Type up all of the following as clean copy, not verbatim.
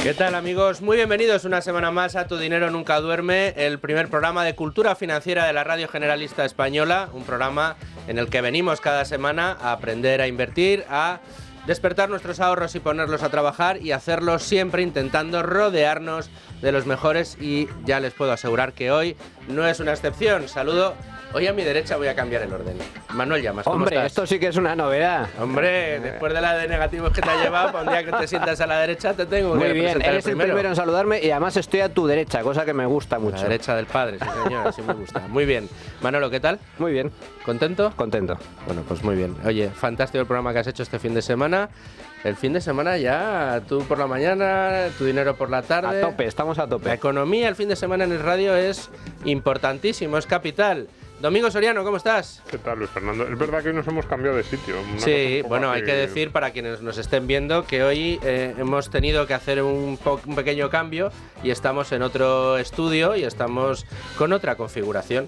¿Qué tal, amigos? Muy bienvenidos una semana más a Tu Dinero Nunca Duerme, el primer programa de cultura financiera de la Radio Generalista Española, un programa en el que venimos cada semana a aprender a invertir, a despertar nuestros ahorros y ponerlos a trabajar y hacerlo siempre intentando rodearnos de los mejores, y ya les puedo asegurar que hoy no es una excepción. Saludo. Hoy a mi derecha voy a cambiar el orden. Manuel Llamas, ¿cómo Hombre, estás? esto sí que es una novedad. Hombre, después de la de negativos que te ha llevado, para un día que te sientas a la derecha te tengo Muy que bien, presentar eres el primero en saludarme y además estoy a tu derecha, cosa que me gusta A la mucho. derecha del padre, sí señor, así me gusta. Muy bien. Manolo, ¿qué tal? Muy bien, ¿Contento? contento. Bueno, pues muy bien. Oye, fantástico el programa que has hecho este fin de semana. El fin de semana ya, tú por la mañana, Tu Dinero por la tarde. A tope, estamos a La tope. economía el fin de semana en el radio es importantísimo, es capital. Domingo Soriano, ¿cómo estás? ¿Qué tal, Luis Fernando? Es verdad que hoy nos hemos cambiado de sitio. Una cosa Sí, un poco bueno, así. hay que decir para quienes nos estén viendo que hoy hemos tenido que hacer un pequeño cambio y estamos en otro estudio y estamos con otra configuración.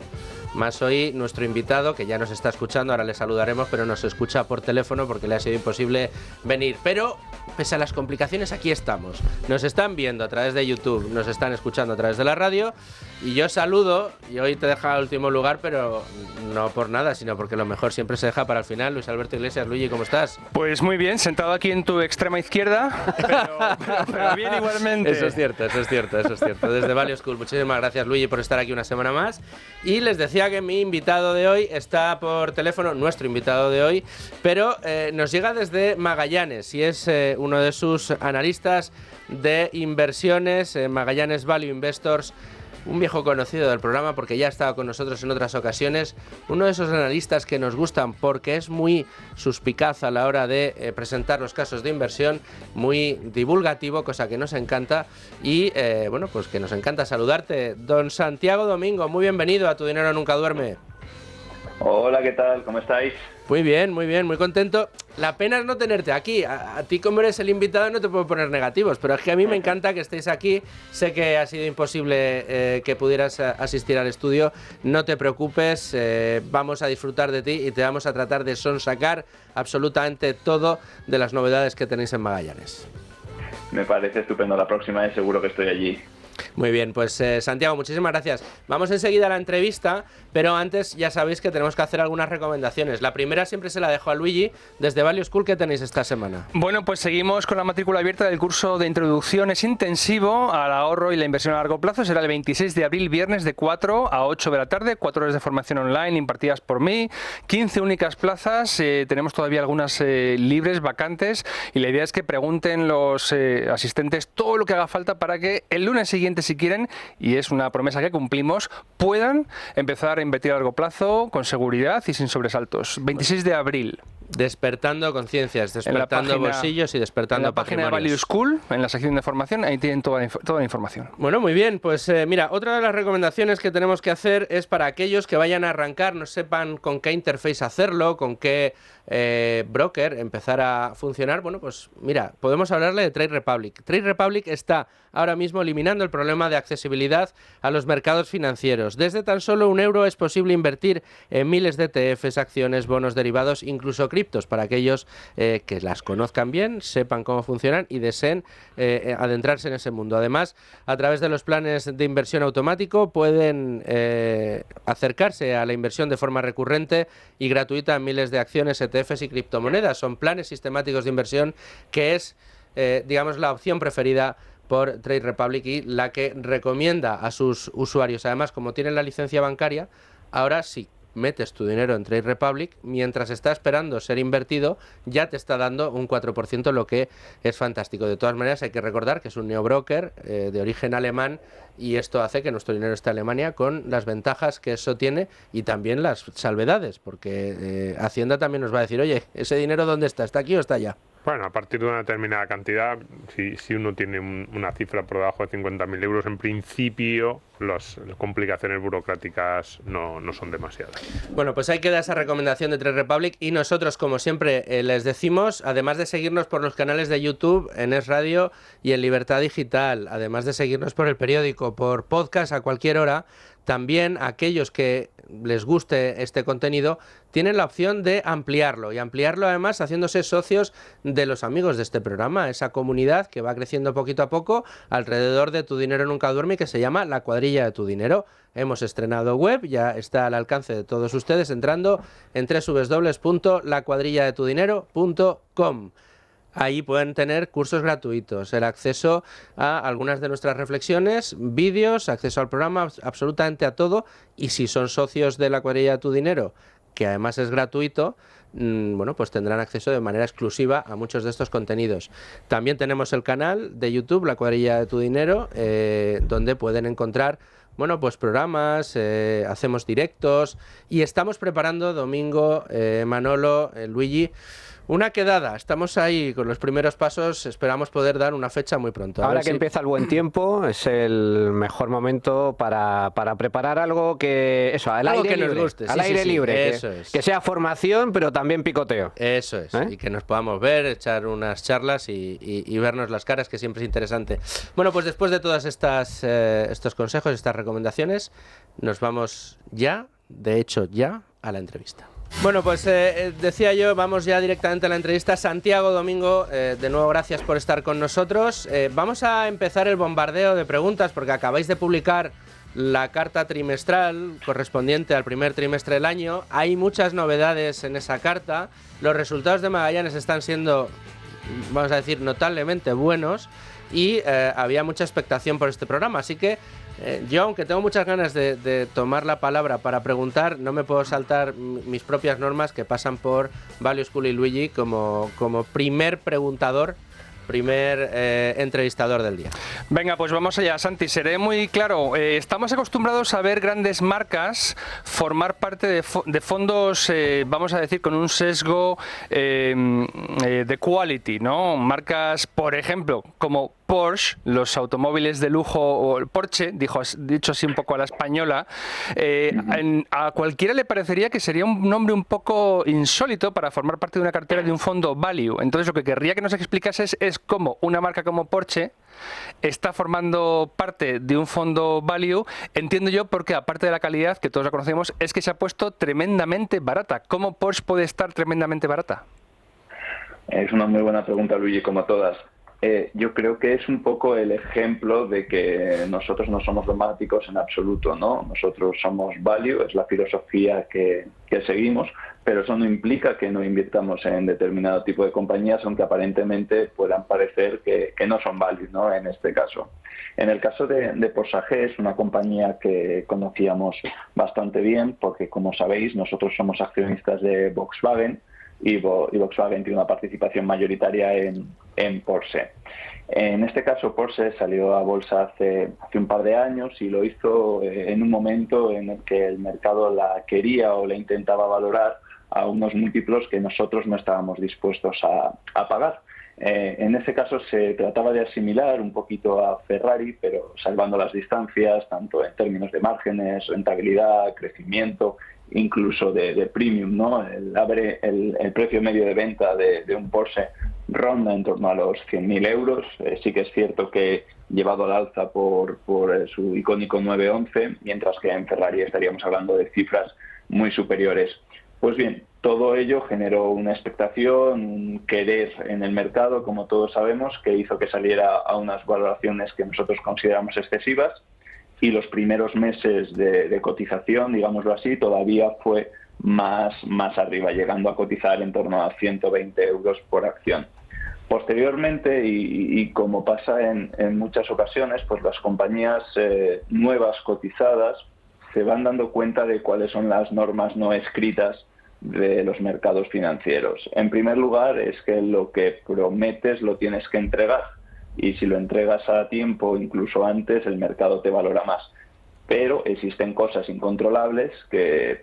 Más hoy nuestro invitado, que ya nos está escuchando, ahora le saludaremos, pero nos escucha por teléfono porque le ha sido imposible venir. Pero, pese a las complicaciones, aquí estamos. Nos están viendo a través de YouTube, nos están escuchando a través de la radio. Y yo saludo, y hoy te deja al último lugar, pero no por nada, sino porque lo mejor siempre se deja para el final. Luis Alberto Iglesias. Luigi, ¿cómo estás? Pues muy bien, sentado aquí en tu extrema izquierda, pero bien igualmente. Eso es cierto, eso es cierto, eso es cierto. Desde Value School, muchísimas gracias, Luigi, por estar aquí una semana más. Y les decía que mi invitado de hoy está por teléfono, nuestro invitado de hoy, pero nos llega desde Magallanes y es uno de sus analistas de inversiones, Magallanes Value Investors. Un viejo conocido del programa porque ya ha estado con nosotros en otras ocasiones. Uno de esos analistas que nos gustan porque es muy suspicaz a la hora de presentar los casos de inversión, muy divulgativo, cosa que nos encanta. Y bueno, pues que nos encanta saludarte. Don Santiago Domingo, muy bienvenido a Tu Dinero Nunca Duerme. Hola, ¿qué tal? ¿Cómo estáis? Muy bien, muy contento. La pena es no tenerte aquí. A ti, como eres el invitado, no te puedo poner negativos, pero es que a mí me encanta que estéis aquí. Sé que ha sido imposible que pudieras asistir al estudio. No te preocupes, vamos a disfrutar de ti y te vamos a tratar de sonsacar absolutamente todo de las novedades que tenéis en Magallanes. Me parece estupendo. La próxima vez seguro que estoy allí. Muy bien, pues Santiago, muchísimas gracias. Vamos enseguida a la entrevista, pero antes ya sabéis que tenemos que hacer algunas recomendaciones. La primera siempre se la dejo a Luigi. Desde Value School, ¿qué tenéis esta semana? Bueno, pues seguimos con la matrícula abierta del curso de introducciones intensivo al ahorro y la inversión a largo plazo. Será el 26 de abril, viernes, de 4 a 8 de la tarde, 4 horas de formación online impartidas por mí, 15 únicas plazas, tenemos todavía algunas libres, vacantes, y la idea es que pregunten los asistentes todo lo que haga falta para que el lunes siguiente, si quieren, y es una promesa que cumplimos, puedan empezar a invertir a largo plazo con seguridad y sin sobresaltos. 26 de abril. Despertando conciencias, despertando bolsillos y despertando patrimonios. En la página de Value School, en la sección de formación, ahí tienen toda la información. Bueno, muy bien, pues mira, otra de las recomendaciones que tenemos que hacer es para aquellos que vayan a arrancar, no sepan con qué interface hacerlo, con qué broker empezar a funcionar. Bueno, pues mira, podemos hablarle de Trade Republic. Trade Republic está ahora mismo eliminando el problema de accesibilidad a los mercados financieros. Desde tan solo €1 es posible invertir en miles de ETFs, acciones, bonos derivados, incluso criptos, para aquellos que las conozcan bien, sepan cómo funcionan y deseen adentrarse en ese mundo. Además, a través de los planes de inversión automático pueden acercarse a la inversión de forma recurrente y gratuita en miles de acciones, ETFs y criptomonedas. Son planes sistemáticos de inversión que es, digamos, la opción preferida por Trade Republic y la que recomienda a sus usuarios. Además, como tienen la licencia bancaria, ahora sí metes tu dinero en Trade Republic, mientras está esperando ser invertido, ya te está dando un 4%, lo que es fantástico. De todas maneras, hay que recordar que es un neobroker de origen alemán y esto hace que nuestro dinero esté en Alemania, con las ventajas que eso tiene y también las salvedades, porque Hacienda también nos va a decir, oye, ¿ese dinero dónde está? ¿Está aquí o está allá? Bueno, a partir de una determinada cantidad, si uno tiene una cifra por debajo de 50.000 euros, en principio las complicaciones burocráticas no son demasiadas. Bueno, pues ahí queda esa recomendación de Trade Republic y nosotros, como siempre, les decimos, además de seguirnos por los canales de YouTube, en Es Radio y en Libertad Digital, además de seguirnos por el periódico, por podcast a cualquier hora, también aquellos que les guste este contenido tienen la opción de ampliarlo y ampliarlo además haciéndose socios de los amigos de este programa, esa comunidad que va creciendo poquito a poco alrededor de Tu Dinero Nunca Duerme, que se llama La Cuadrilla de Tu Dinero. Hemos estrenado web, ya está al alcance de todos ustedes entrando en www.lacuadrilladetudinero.com. Ahí pueden tener cursos gratuitos, el acceso a algunas de nuestras reflexiones, vídeos, acceso al programa, absolutamente a todo. Y si son socios de La Cuadrilla de Tu Dinero, que además es gratuito, bueno, pues tendrán acceso de manera exclusiva a muchos de estos contenidos. También tenemos el canal de YouTube, La Cuadrilla de Tu Dinero, donde pueden encontrar, bueno, pues programas, hacemos directos y estamos preparando, Domingo, Manolo, Luigi, una quedada. Estamos ahí con los primeros pasos, esperamos poder dar una fecha muy pronto. Ahora que empieza el buen tiempo, es el mejor momento para preparar algo que, eso, al algo aire que libre, nos guste. al aire libre, eso es. que sea formación, pero también picoteo. Eso es, y que nos podamos ver, echar unas charlas y vernos las caras, que siempre es interesante. Bueno, pues después de todas estos consejos, estas recomendaciones, nos vamos ya, de hecho ya, a la entrevista. Bueno, pues decía yo, vamos ya directamente a la entrevista. Santiago, Domingo, de nuevo gracias por estar con nosotros. Vamos a empezar el bombardeo de preguntas porque acabáis de publicar la carta trimestral correspondiente al primer trimestre del año. Hay muchas novedades en esa carta. Los resultados de Magallanes están siendo, vamos a decir, notablemente buenos y había mucha expectación por este programa. Así que yo, aunque tengo muchas ganas de tomar la palabra para preguntar, no me puedo saltar mis propias normas que pasan por Value School y Luigi como primer preguntador, primer entrevistador del día. Venga, pues vamos allá, Santi, seré muy claro. Estamos acostumbrados a ver grandes marcas formar parte de fondos, vamos a decir, con un sesgo de quality, ¿no? Marcas, por ejemplo, como Porsche, los automóviles de lujo, o Porsche, dicho así un poco a la española, a cualquiera le parecería que sería un nombre un poco insólito para formar parte de una cartera de un fondo value. Entonces, lo que querría que nos explicases es cómo una marca como Porsche está formando parte de un fondo value. Entiendo yo porque, aparte de la calidad, que todos la conocemos, es que se ha puesto tremendamente barata. ¿Cómo Porsche puede estar tremendamente barata? Es una muy buena pregunta, Luigi, como todas. Yo creo que es un poco el ejemplo de que nosotros no somos dogmáticos en absoluto, ¿no? Nosotros somos value, es la filosofía que seguimos, pero eso no implica que no invirtamos en determinado tipo de compañías, aunque aparentemente puedan parecer que no son value, ¿no? En este caso. En el caso de Porsche AG, es una compañía que conocíamos bastante bien porque, como sabéis, nosotros somos accionistas de Volkswagen y Volkswagen tiene una participación mayoritaria en Porsche. En este caso, Porsche salió a bolsa hace un par de años y lo hizo en un momento en el que el mercado la quería o la intentaba valorar a unos múltiplos que nosotros no estábamos dispuestos a pagar. En ese caso se trataba de asimilar un poquito a Ferrari, pero salvando las distancias, tanto en términos de márgenes, rentabilidad, crecimiento, incluso de premium, ¿no? El precio medio de venta de un Porsche ronda en torno a los 100.000 euros. Sí que es cierto que llevado al alza por su icónico 911, mientras que en Ferrari estaríamos hablando de cifras muy superiores. Pues bien, todo ello generó una expectación, un querer en el mercado, como todos sabemos, que hizo que saliera a unas valoraciones que nosotros consideramos excesivas, y los primeros meses de cotización, digámoslo así, todavía fue más arriba, llegando a cotizar en torno a 120 euros por acción. Posteriormente, y como pasa en muchas ocasiones, pues las compañías nuevas cotizadas se van dando cuenta de cuáles son las normas no escritas de los mercados financieros. En primer lugar, es que lo que prometes lo tienes que entregar. Y si lo entregas a tiempo, incluso antes, el mercado te valora más. Pero existen cosas incontrolables que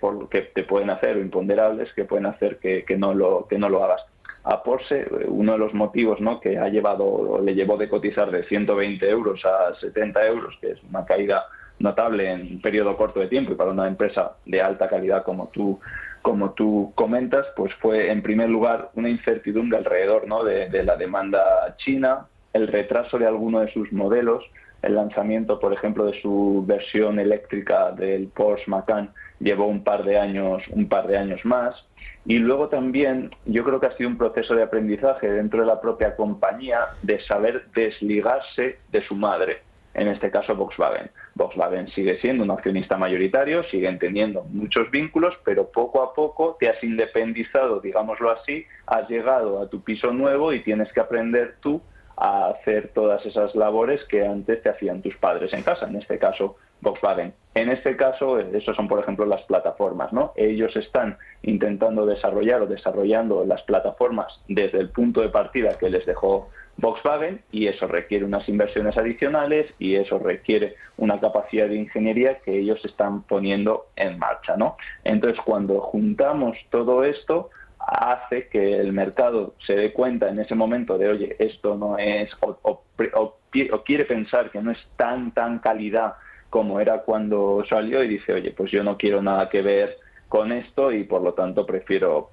te pueden hacer, o imponderables, que pueden hacer que no lo hagas. A Porsche, uno de los motivos, ¿no?, que le llevó de cotizar de 120 euros a 70 euros, que es una caída notable en un periodo corto de tiempo y para una empresa de alta calidad como tú comentas, pues fue en primer lugar una incertidumbre alrededor, ¿no?, de la demanda china, el retraso de alguno de sus modelos, el lanzamiento, por ejemplo, de su versión eléctrica del Porsche Macan llevó un par de años más. Y luego también yo creo que ha sido un proceso de aprendizaje dentro de la propia compañía de saber desligarse de su madre, en este caso Volkswagen. Volkswagen sigue siendo un accionista mayoritario, siguen teniendo muchos vínculos, pero poco a poco te has independizado, digámoslo así, has llegado a tu piso nuevo y tienes que aprender tú a hacer todas esas labores que antes te hacían tus padres en casa, en este caso Volkswagen. En este caso, esos son, por ejemplo, las plataformas, ¿no? Ellos están intentando desarrollando las plataformas desde el punto de partida que les dejó Volkswagen, y eso requiere unas inversiones adicionales y eso requiere una capacidad de ingeniería que ellos están poniendo en marcha, ¿no? Entonces, cuando juntamos todo esto, hace que el mercado se dé cuenta en ese momento de, oye, esto no es, o quiere pensar que no es tan calidad como era cuando salió, y dice, oye, pues yo no quiero nada que ver con esto y por lo tanto prefiero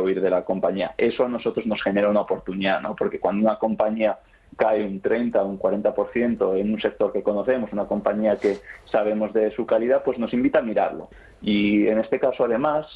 huir de la compañía. Eso a nosotros nos genera una oportunidad, ¿no? Porque cuando una compañía cae un 30 o un 40% en un sector que conocemos, una compañía que sabemos de su calidad, pues nos invita a mirarlo. Y en este caso, además,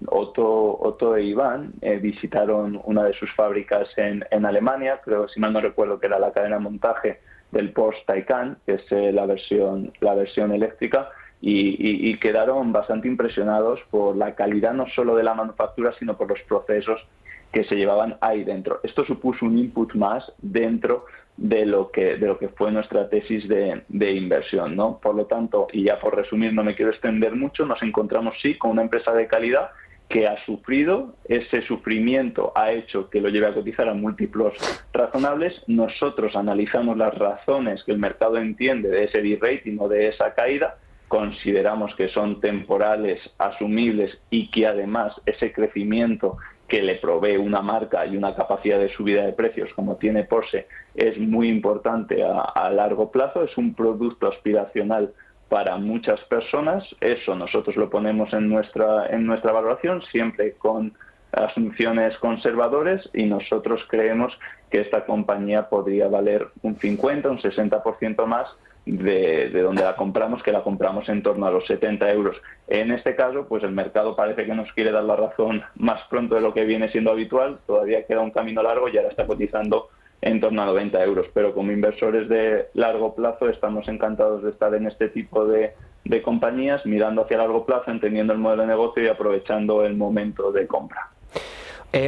Otto e Iván visitaron una de sus fábricas en Alemania, creo, si mal no recuerdo, que era la cadena de montaje del Porsche Taycan, que es la versión eléctrica, y quedaron bastante impresionados por la calidad no solo de la manufactura, sino por los procesos que se llevaban ahí dentro. Esto supuso un input más dentro de lo que fue nuestra tesis de inversión, ¿no? Por lo tanto, y ya por resumir, no me quiero extender mucho, nos encontramos sí con una empresa de calidad que ha sufrido, ese sufrimiento ha hecho que lo lleve a cotizar a múltiplos razonables. Nosotros analizamos las razones que el mercado entiende de ese de-rating o de esa caída, consideramos que son temporales, asumibles, y que además ese crecimiento que le provee una marca y una capacidad de subida de precios como tiene Porsche es muy importante a largo plazo, es un producto aspiracional para muchas personas. Eso nosotros lo ponemos en nuestra valoración, siempre con asunciones conservadores, y nosotros creemos que esta compañía podría valer un 50, un 60% más de donde la compramos, que la compramos en torno a los 70 euros. En este caso, pues el mercado parece que nos quiere dar la razón más pronto de lo que viene siendo habitual, todavía queda un camino largo y ahora está cotizando en torno a 90 euros, pero como inversores de largo plazo estamos encantados de estar en este tipo de compañías, mirando hacia largo plazo, entendiendo el modelo de negocio y aprovechando el momento de compra.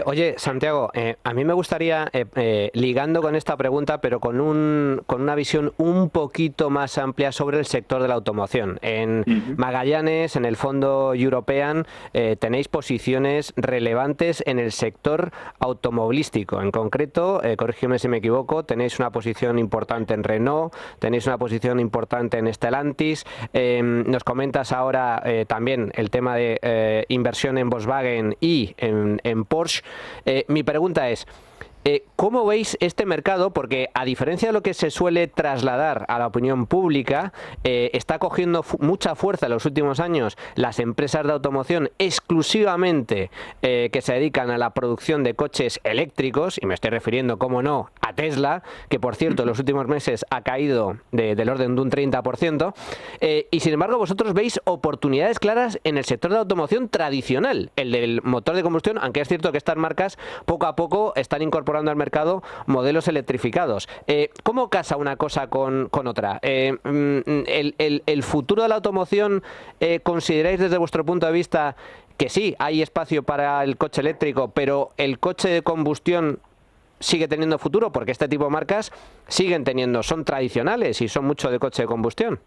Oye, Santiago, a mí me gustaría, ligando con esta pregunta, pero con una visión un poquito más amplia sobre el sector de la automoción. En Magallanes, en el fondo European, tenéis posiciones relevantes en el sector automovilístico. En concreto, corrígeme si me equivoco, tenéis una posición importante en Renault, tenéis una posición importante en Stellantis. Nos comentas ahora también el tema de inversión en Volkswagen y en Porsche. Mi pregunta es, ¿cómo veis este mercado? Porque a diferencia de lo que se suele trasladar a la opinión pública, está cogiendo mucha fuerza en los últimos años las empresas de automoción exclusivamente que se dedican a la producción de coches eléctricos, y me estoy refiriendo, cómo no, a Tesla, que por cierto en los últimos meses ha caído del orden de un 30%, y sin embargo vosotros veis oportunidades claras en el sector de la automoción tradicional, el del motor de combustión, aunque es cierto que estas marcas poco a poco están incorporando al mercado modelos electrificados. ¿Cómo casa una cosa con otra? ¿El futuro de la automoción consideráis desde vuestro punto de vista que sí, hay espacio para el coche eléctrico, pero el coche de combustión sigue teniendo futuro? Porque este tipo de marcas son tradicionales y son mucho de coche de combustión.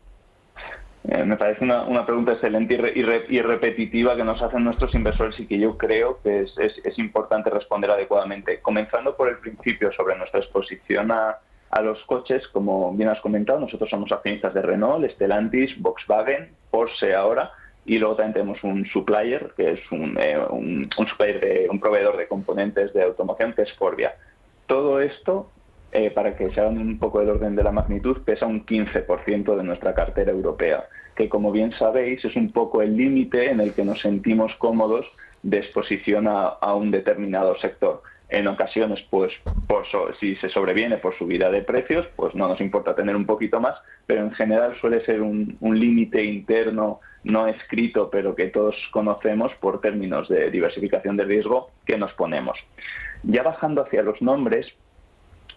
Me parece una pregunta excelente y repetitiva que nos hacen nuestros inversores, y que yo creo que es importante responder adecuadamente. Comenzando por el principio sobre nuestra exposición a los coches, como bien has comentado, nosotros somos accionistas de Renault, Stellantis, Volkswagen, Porsche ahora, y luego también tenemos un supplier, que es un proveedor de componentes de automoción, que es Forvia. Todo esto, para que se hagan un poco del orden de la magnitud, pesa un 15% de nuestra cartera europea, que como bien sabéis es un poco el límite en el que nos sentimos cómodos de exposición a un determinado sector. En ocasiones, pues si se sobreviene por subida de precios, pues no nos importa tener un poquito más, pero en general suele ser un límite interno no escrito, pero que todos conocemos por términos de diversificación de riesgo que nos ponemos. Ya bajando hacia los nombres,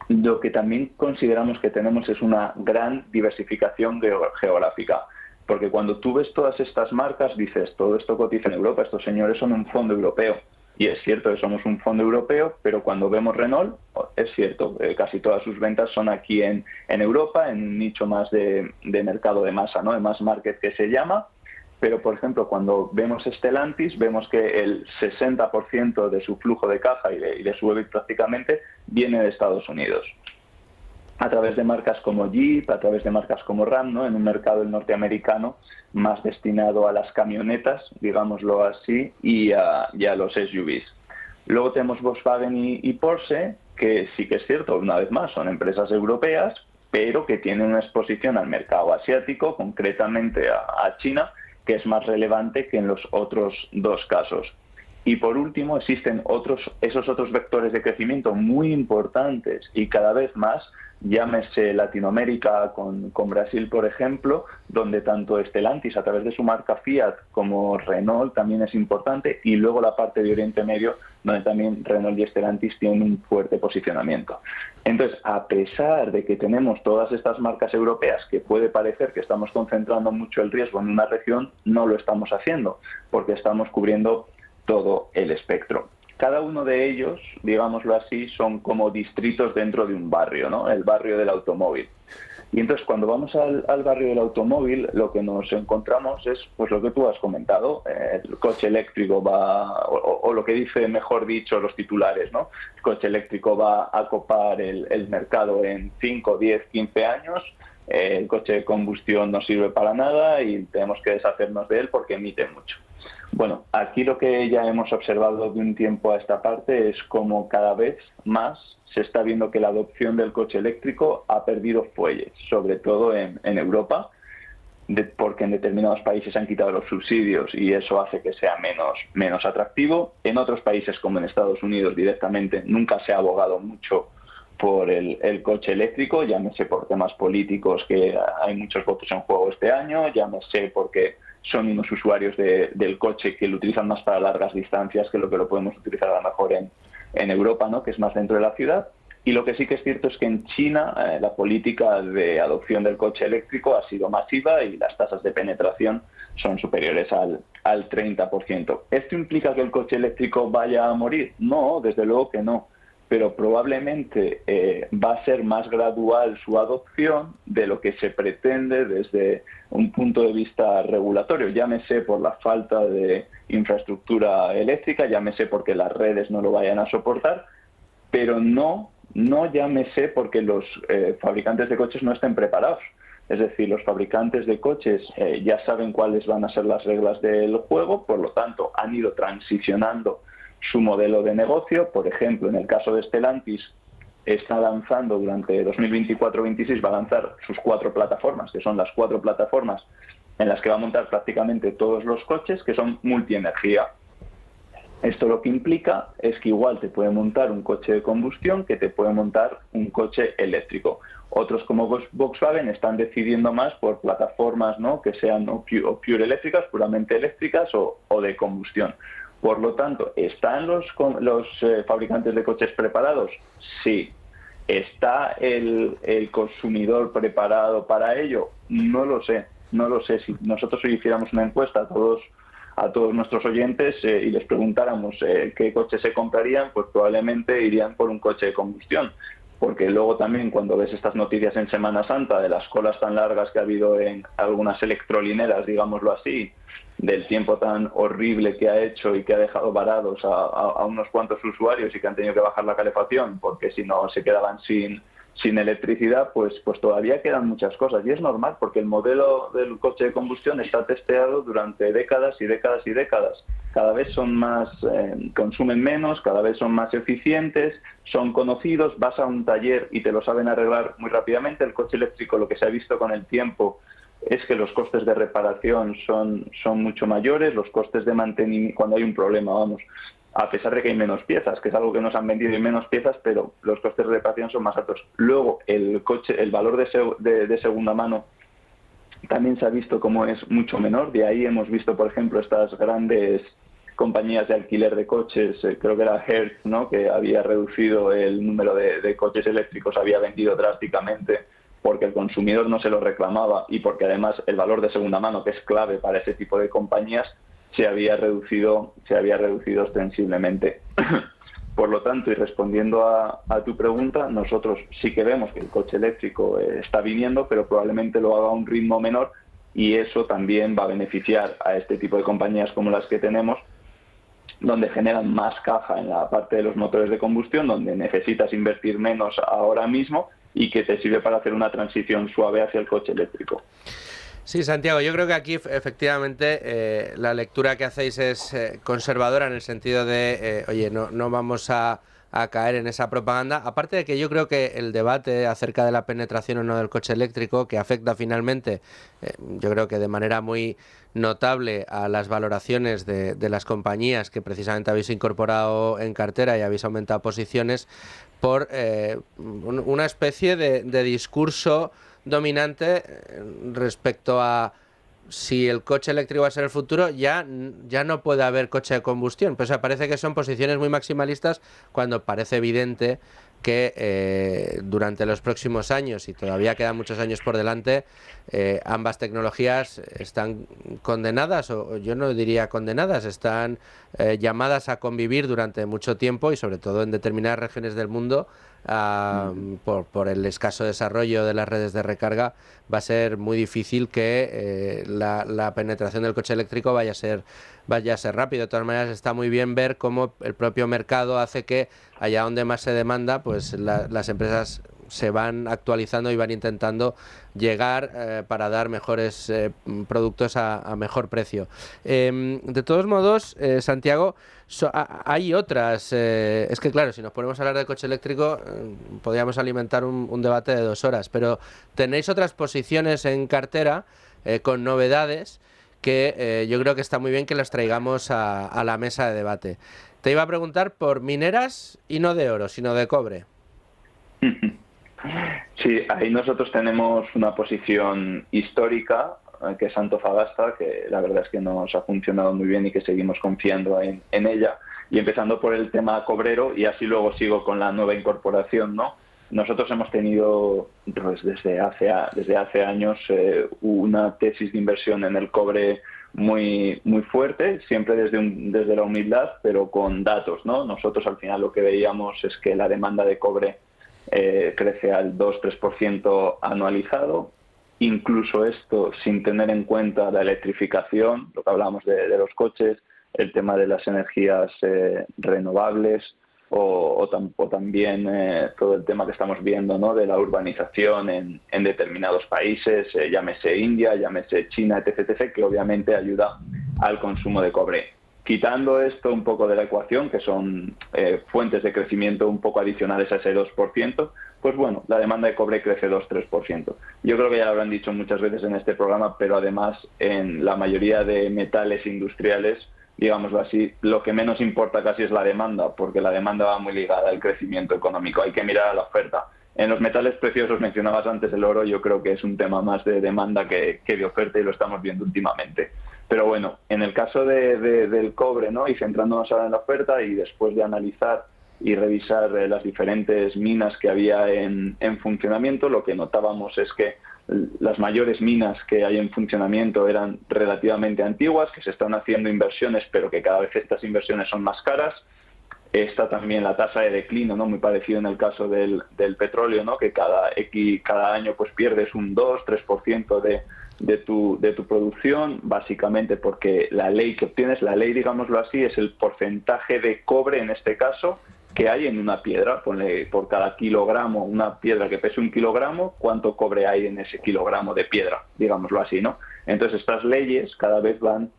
lo que también consideramos que tenemos es una gran diversificación geográfica. Porque cuando tú ves todas estas marcas, dices, todo esto cotiza en Europa, estos señores son un fondo europeo. Y es cierto que somos un fondo europeo, pero cuando vemos Renault, es cierto, casi todas sus ventas son aquí en Europa, en un nicho más de mercado de masa, ¿no? De mass market que se llama. Pero, por ejemplo, cuando vemos Stellantis, vemos que el 60% de su flujo de caja y de su EBIT prácticamente viene de Estados Unidos. A través de marcas como Jeep, a través de marcas como Ram, ¿no? En un mercado norteamericano más destinado a las camionetas, digámoslo así, y a los SUVs. Luego tenemos Volkswagen y Porsche, que sí que es cierto, una vez más, son empresas europeas, pero que tienen una exposición al mercado asiático, concretamente a China, que es más relevante que en los otros dos casos. Y por último, existen esos otros vectores de crecimiento muy importantes y cada vez más, llámese Latinoamérica con Brasil, por ejemplo, donde tanto Stellantis a través de su marca Fiat como Renault también es importante, y luego la parte de Oriente Medio, donde también Renault y Stellantis tienen un fuerte posicionamiento. Entonces, a pesar de que tenemos todas estas marcas europeas, que puede parecer que estamos concentrando mucho el riesgo en una región, no lo estamos haciendo, porque estamos cubriendo todo el espectro. Cada uno de ellos, digámoslo así, son como distritos dentro de un barrio, ¿no? El barrio del automóvil. Y entonces, cuando vamos al barrio del automóvil, lo que nos encontramos es, pues lo que tú has comentado, el coche eléctrico va, o lo que dice, mejor dicho, los titulares, ¿no? El coche eléctrico va a copar el mercado en 5, 10, 15 años. El coche de combustión no sirve para nada y tenemos que deshacernos de él porque emite mucho. Bueno, aquí lo que ya hemos observado de un tiempo a esta parte es como cada vez más se está viendo que la adopción del coche eléctrico ha perdido fuelles, sobre todo en Europa, porque en determinados países se han quitado los subsidios y eso hace que sea menos atractivo. En otros países, como en Estados Unidos directamente, nunca se ha abogado mucho por el coche eléctrico, llámese por temas políticos, que hay muchos votos en juego este año, llámese porque son unos usuarios del coche que lo utilizan más para largas distancias que lo podemos utilizar a lo mejor en Europa, ¿no? Que es más dentro de la ciudad. Y lo que sí que es cierto es que en China la política de adopción del coche eléctrico ha sido masiva y las tasas de penetración son superiores al 30%. ¿Esto implica que el coche eléctrico vaya a morir? No, desde luego que no. Pero probablemente va a ser más gradual su adopción de lo que se pretende desde un punto de vista regulatorio, llámese por la falta de infraestructura eléctrica, llámese porque las redes no lo vayan a soportar, pero no llámese porque los fabricantes de coches no estén preparados. Es decir, los fabricantes de coches ya saben cuáles van a ser las reglas del juego, por lo tanto han ido transicionando su modelo de negocio. Por ejemplo, en el caso de Stellantis, está lanzando durante 2024-26, va a lanzar sus 4 plataformas, que son las 4 plataformas en las que va a montar prácticamente todos los coches, que son multienergía. Esto lo que implica es que igual te puede montar un coche de combustión que te puede montar un coche eléctrico. Otros como Volkswagen están decidiendo más por plataformas, ¿no? Que sean pure eléctricas, puramente eléctricas o de combustión. Por lo tanto, ¿están los fabricantes de coches preparados? Sí. ¿Está el consumidor preparado para ello? No lo sé. Si nosotros hoy hiciéramos una encuesta a todos nuestros oyentes y les preguntáramos qué coche se comprarían, pues probablemente irían por un coche de combustión. Porque luego también cuando ves estas noticias en Semana Santa de las colas tan largas que ha habido en algunas electrolineras, digámoslo así, del tiempo tan horrible que ha hecho y que ha dejado varados a unos cuantos usuarios y que han tenido que bajar la calefacción porque si no se quedaban sin electricidad, pues todavía quedan muchas cosas. Y es normal porque el modelo del coche de combustión está testeado durante décadas y décadas y décadas. Cada vez son más, consumen menos, cada vez son más eficientes, son conocidos, vas a un taller y te lo saben arreglar muy rápidamente. El coche eléctrico, lo que se ha visto con el tiempo es que los costes de reparación son mucho mayores, los costes de mantenimiento, cuando hay un problema, a pesar de que hay menos piezas, que es algo que nos han vendido y menos piezas, pero los costes de reparación son más altos. Luego, el valor de segunda mano también se ha visto como es mucho menor. De ahí hemos visto, por ejemplo, estas grandes compañías de alquiler de coches, creo que era Hertz, ¿no?, que había reducido el número de coches eléctricos, había vendido drásticamente porque el consumidor no se lo reclamaba y porque además el valor de segunda mano, que es clave para ese tipo de compañías, se había reducido ostensiblemente. Por lo tanto, y respondiendo a tu pregunta, nosotros sí que vemos que el coche eléctrico está viniendo, pero probablemente lo haga a un ritmo menor, y eso también va a beneficiar a este tipo de compañías como las que tenemos, donde generan más caja en la parte de los motores de combustión, donde necesitas invertir menos ahora mismo y que te sirve para hacer una transición suave hacia el coche eléctrico. Sí, Santiago, yo creo que aquí efectivamente la lectura que hacéis es conservadora en el sentido de, oye, no vamos a caer en esa propaganda. Aparte de que yo creo que el debate acerca de la penetración o no del coche eléctrico, que afecta finalmente, yo creo que de manera muy notable a las valoraciones de las compañías que precisamente habéis incorporado en cartera y habéis aumentado posiciones, por una especie de discurso dominante respecto a si el coche eléctrico va a ser el futuro, ya no puede haber coche de combustión. Pues parece que son posiciones muy maximalistas cuando parece evidente que durante los próximos años, y todavía quedan muchos años por delante, ambas tecnologías están condenadas, o yo no diría condenadas, están llamadas a convivir durante mucho tiempo, y sobre todo en determinadas regiones del mundo, por el escaso desarrollo de las redes de recarga, va a ser muy difícil que la penetración del coche eléctrico vaya a ser rápido. De todas maneras, está muy bien ver cómo el propio mercado hace que allá donde más se demanda, pues las empresas se van actualizando y van intentando llegar para dar mejores productos a mejor precio. De todos modos, Santiago, hay otras. Es que claro, si nos ponemos a hablar de coche eléctrico, podríamos alimentar un debate de 2 horas, pero tenéis otras posiciones en cartera con novedades que yo creo que está muy bien que las traigamos a la mesa de debate. Te iba a preguntar por mineras, y no de oro, sino de cobre. Sí, ahí nosotros tenemos una posición histórica, que es Antofagasta, que la verdad es que nos ha funcionado muy bien y que seguimos confiando en ella. Y empezando por el tema cobrero, y así luego sigo con la nueva incorporación, ¿no? Nosotros hemos tenido pues, desde hace años una tesis de inversión en el cobre muy fuerte, siempre desde la humildad, pero con datos, ¿no? Nosotros al final lo que veíamos es que la demanda de cobre crece al 2-3% anualizado, incluso esto sin tener en cuenta la electrificación, lo que hablábamos de los coches, el tema de las energías renovables, o también todo el tema que estamos viendo, ¿no?, de la urbanización en determinados países, llámese India, llámese China, etc., que obviamente ayuda al consumo de cobre. Quitando esto un poco de la ecuación, que son fuentes de crecimiento un poco adicionales a ese 2%, pues bueno, la demanda de cobre crece 2-3%. Yo creo que ya lo habrán dicho muchas veces en este programa, pero además en la mayoría de metales industriales, digámoslo así, lo que menos importa casi es la demanda, porque la demanda va muy ligada al crecimiento económico. Hay que mirar a la oferta. En los metales preciosos mencionabas antes el oro, yo creo que es un tema más de demanda que de oferta, y lo estamos viendo últimamente. Pero bueno, en el caso del cobre, ¿no?, y centrándonos ahora en la oferta, y después de analizar y revisar las diferentes minas que había en funcionamiento, lo que notábamos es que las mayores minas que hay en funcionamiento eran relativamente antiguas, que se están haciendo inversiones, pero que cada vez estas inversiones son más caras. Está también la tasa de declino, ¿no?, muy parecido en el caso del petróleo, ¿no?, que cada año pues pierdes un 2-3% de tu producción, básicamente porque la ley que obtienes, la ley, digámoslo así, es el porcentaje de cobre, en este caso, que hay en una piedra. Ponle por cada kilogramo, una piedra que pese 1 kilogramo, cuánto cobre hay en ese kilogramo de piedra, digámoslo así, ¿no? Entonces estas leyes cada vez van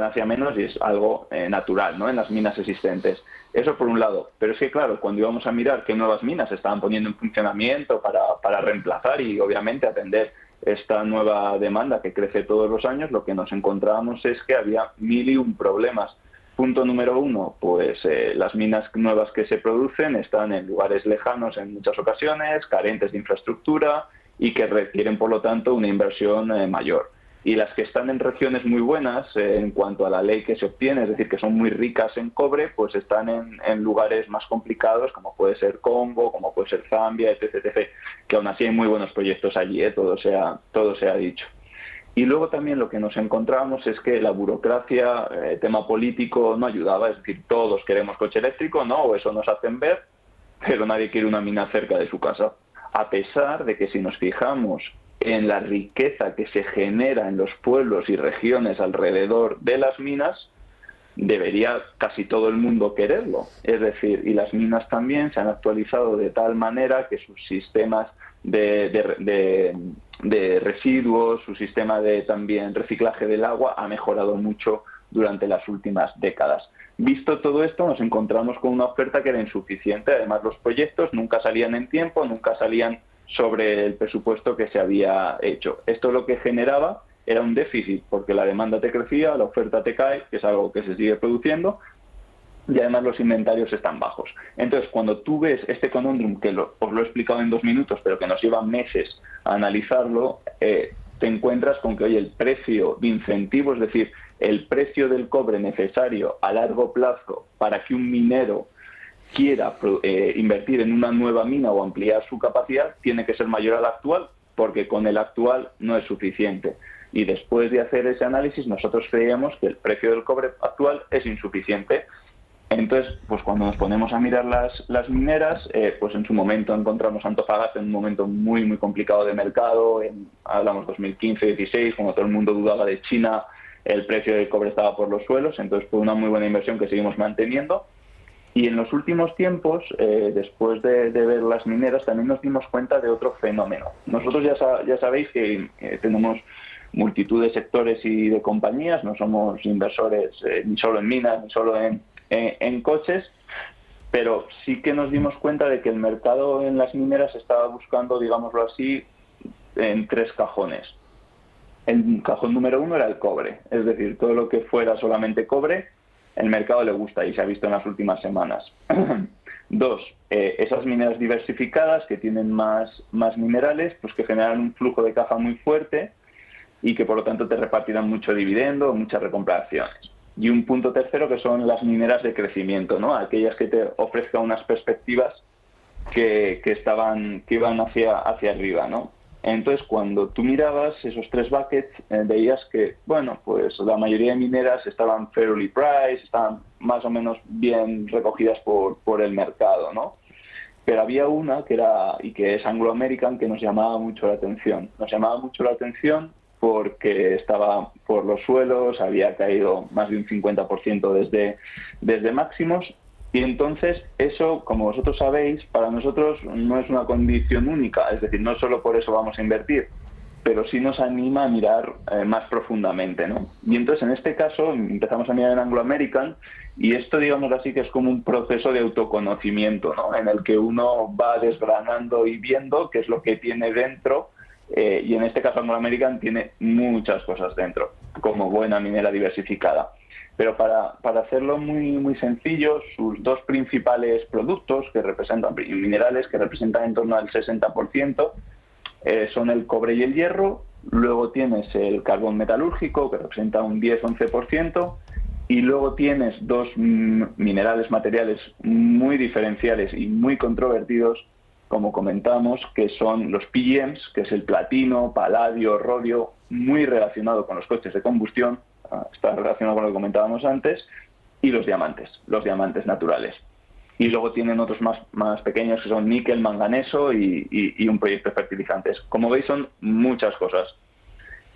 hacia menos, y es algo natural, ¿no?, en las minas existentes. Eso por un lado. Pero es que claro, cuando íbamos a mirar qué nuevas minas se estaban poniendo en funcionamiento para reemplazar y obviamente atender esta nueva demanda que crece todos los años, lo que nos encontrábamos es que había 1001 problemas. Punto número 1, pues las minas nuevas que se producen están en lugares lejanos en muchas ocasiones, carentes de infraestructura y que requieren, por lo tanto, una inversión mayor. Y las que están en regiones muy buenas en cuanto a la ley que se obtiene, es decir, que son muy ricas en cobre, pues están en lugares más complicados, como puede ser Congo, como puede ser Zambia, etc., que aún así hay muy buenos proyectos allí, todo se ha dicho. Y luego también lo que nos encontramos es que la burocracia, tema político, no ayudaba, es decir, todos queremos coche eléctrico, ¿no? O eso nos hacen ver, pero nadie quiere una mina cerca de su casa. A pesar de que si nos fijamos en la riqueza que se genera en los pueblos y regiones alrededor de las minas, debería casi todo el mundo quererlo. Es decir, y las minas también se han actualizado de tal manera que sus sistemas de residuos, su sistema de también reciclaje del agua ha mejorado mucho durante las últimas décadas. Visto todo esto, nos encontramos con una oferta que era insuficiente. Además, los proyectos nunca salían en tiempo, nunca salían sobre el presupuesto que se había hecho. Esto lo que generaba era un déficit, porque la demanda te crecía, la oferta te cae, que es algo que se sigue produciendo, y además los inventarios están bajos. Entonces, cuando tú ves este conundrum, que os lo he explicado en 2 minutos, pero que nos lleva meses a analizarlo, te encuentras con que, oye, el precio de incentivo, es decir, el precio del cobre necesario a largo plazo para que un minero quiera invertir en una nueva mina o ampliar su capacidad, tiene que ser mayor al actual, porque con el actual no es suficiente. Y después de hacer ese análisis, nosotros creíamos que el precio del cobre actual es insuficiente. Entonces, pues cuando nos ponemos a mirar las mineras, pues en su momento encontramos Antofagasta en un momento muy, muy complicado de mercado, hablamos 2015-16, cuando todo el mundo dudaba de China, el precio del cobre estaba por los suelos, entonces fue una muy buena inversión que seguimos manteniendo. Y en los últimos tiempos, después de ver las mineras, también nos dimos cuenta de otro fenómeno. Nosotros ya sabéis que tenemos multitud de sectores y de compañías, no somos inversores ni solo en minas, ni solo en coches, pero sí que nos dimos cuenta de que el mercado en las mineras estaba buscando, digámoslo así, en 3 cajones. El cajón número 1 era el cobre, es decir, todo lo que fuera solamente cobre, el mercado le gusta y se ha visto en las últimas semanas. 2, esas mineras diversificadas que tienen más minerales, pues que generan un flujo de caja muy fuerte y que por lo tanto te repartirán mucho dividendo, muchas recompra de acciones. Y un punto tercero que son las mineras de crecimiento, ¿no? Aquellas que te ofrezcan unas perspectivas que iban hacia arriba, ¿no? Entonces, cuando tú mirabas esos 3 buckets, veías que, bueno, pues la mayoría de mineras estaban fairly priced, estaban más o menos bien recogidas por el mercado, ¿no? Pero había una que es Anglo American, que nos llamaba mucho la atención. Nos llamaba mucho la atención porque estaba por los suelos, había caído más de un 50% desde máximos. Y entonces eso, como vosotros sabéis, para nosotros no es una condición única, es decir, no solo por eso vamos a invertir, pero sí nos anima a mirar más profundamente, ¿no? Y entonces en este caso empezamos a mirar en Anglo American y esto, digamos así, que es como un proceso de autoconocimiento, ¿no? En el que uno va desgranando y viendo qué es lo que tiene dentro, y en este caso Anglo American tiene muchas cosas dentro, como buena minera diversificada. Pero para hacerlo muy, muy sencillo, sus 2 principales productos que representan minerales, que representan en torno al 60%, son el cobre y el hierro. Luego tienes el carbón metalúrgico, que representa un 10-11%, y luego tienes 2 materiales muy diferenciales y muy controvertidos, como comentamos, que son los PGMs, que es el platino, paladio, rodio, muy relacionado con los coches de combustión, está relacionado con lo que comentábamos antes, y los diamantes naturales. Y luego tienen otros más pequeños que son níquel, manganeso y un proyecto de fertilizantes. Como veis, son muchas cosas.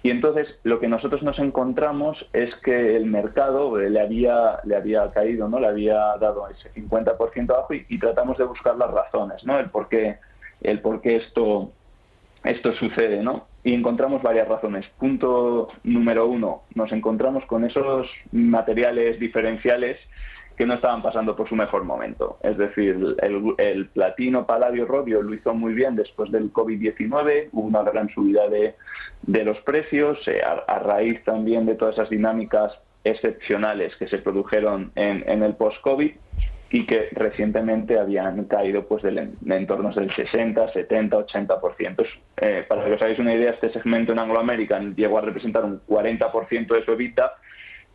Y entonces lo que nosotros nos encontramos es que el mercado le había caído, ¿no? Le había dado ese 50% abajo y tratamos de buscar las razones, ¿no? El por qué esto sucede, ¿no? Y encontramos varias razones. Punto número 1, nos encontramos con esos materiales diferenciales que no estaban pasando por su mejor momento. Es decir, el platino, paladio, rodio lo hizo muy bien después del COVID-19, hubo una gran subida de los precios, a raíz también de todas esas dinámicas excepcionales que se produjeron en el post-COVID y que recientemente habían caído pues de entornos del 60, 70, 80%. Para que os hagáis una idea, este segmento en Anglo American llegó a representar un 40% de su EBITDA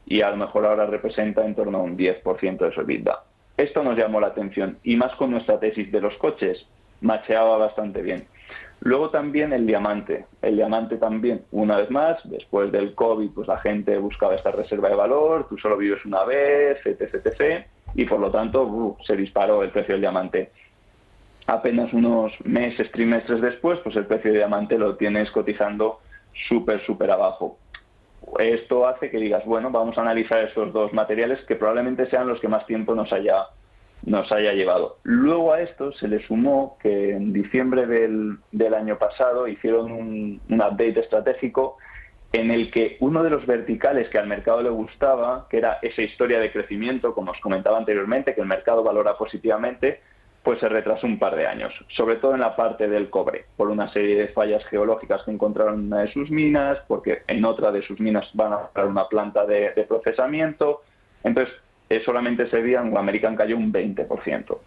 y a lo mejor ahora representa en torno a un 10% de su EBITDA. Esto nos llamó la atención y más con nuestra tesis de los coches, macheaba bastante bien. Luego también el diamante. El diamante también, una vez más, después del COVID, pues la gente buscaba esta reserva de valor, tú solo vives una vez, etc. Y por lo tanto se disparó el precio del diamante. Apenas unos meses, trimestres después, pues el precio del diamante lo tienes cotizando súper abajo. Esto hace que digas, bueno, vamos a analizar estos dos materiales que probablemente sean los que más tiempo nos haya llevado. Luego a esto se le sumó que en diciembre del año pasado hicieron un update estratégico en el que uno de los verticales que al mercado le gustaba, que era esa historia de crecimiento, como os comentaba anteriormente, que el mercado valora positivamente, pues se retrasó un par de años, sobre todo en la parte del cobre, por una serie de fallas geológicas que encontraron en una de sus minas, porque en otra de sus minas van a crear una planta de procesamiento. Entonces, solamente ese día Anglo American cayó un 20%.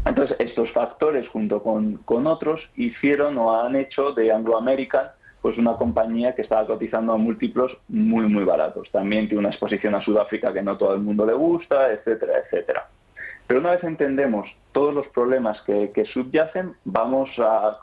Entonces, estos factores, junto con otros, hicieron o han hecho de Anglo American pues una compañía que estaba cotizando a múltiplos muy baratos. También tiene una exposición a Sudáfrica que no todo el mundo le gusta, etcétera. Pero una vez entendemos todos los problemas que subyacen, vamos a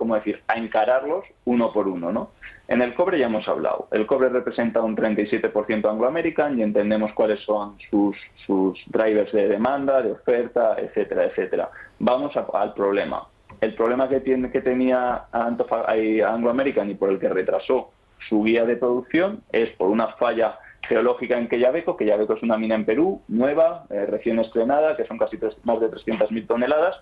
encararlos uno por uno, ¿no? En el cobre ya hemos hablado. El cobre representa un 37% Anglo American y entendemos cuáles son sus drivers de demanda, de oferta, etcétera. Vamos al problema. El problema que tenía Anglo American y por el que retrasó su guía de producción es por una falla geológica en Quellaveco. Quellaveco es una mina en Perú, nueva, recién estrenada, que son casi más de 300.000 toneladas,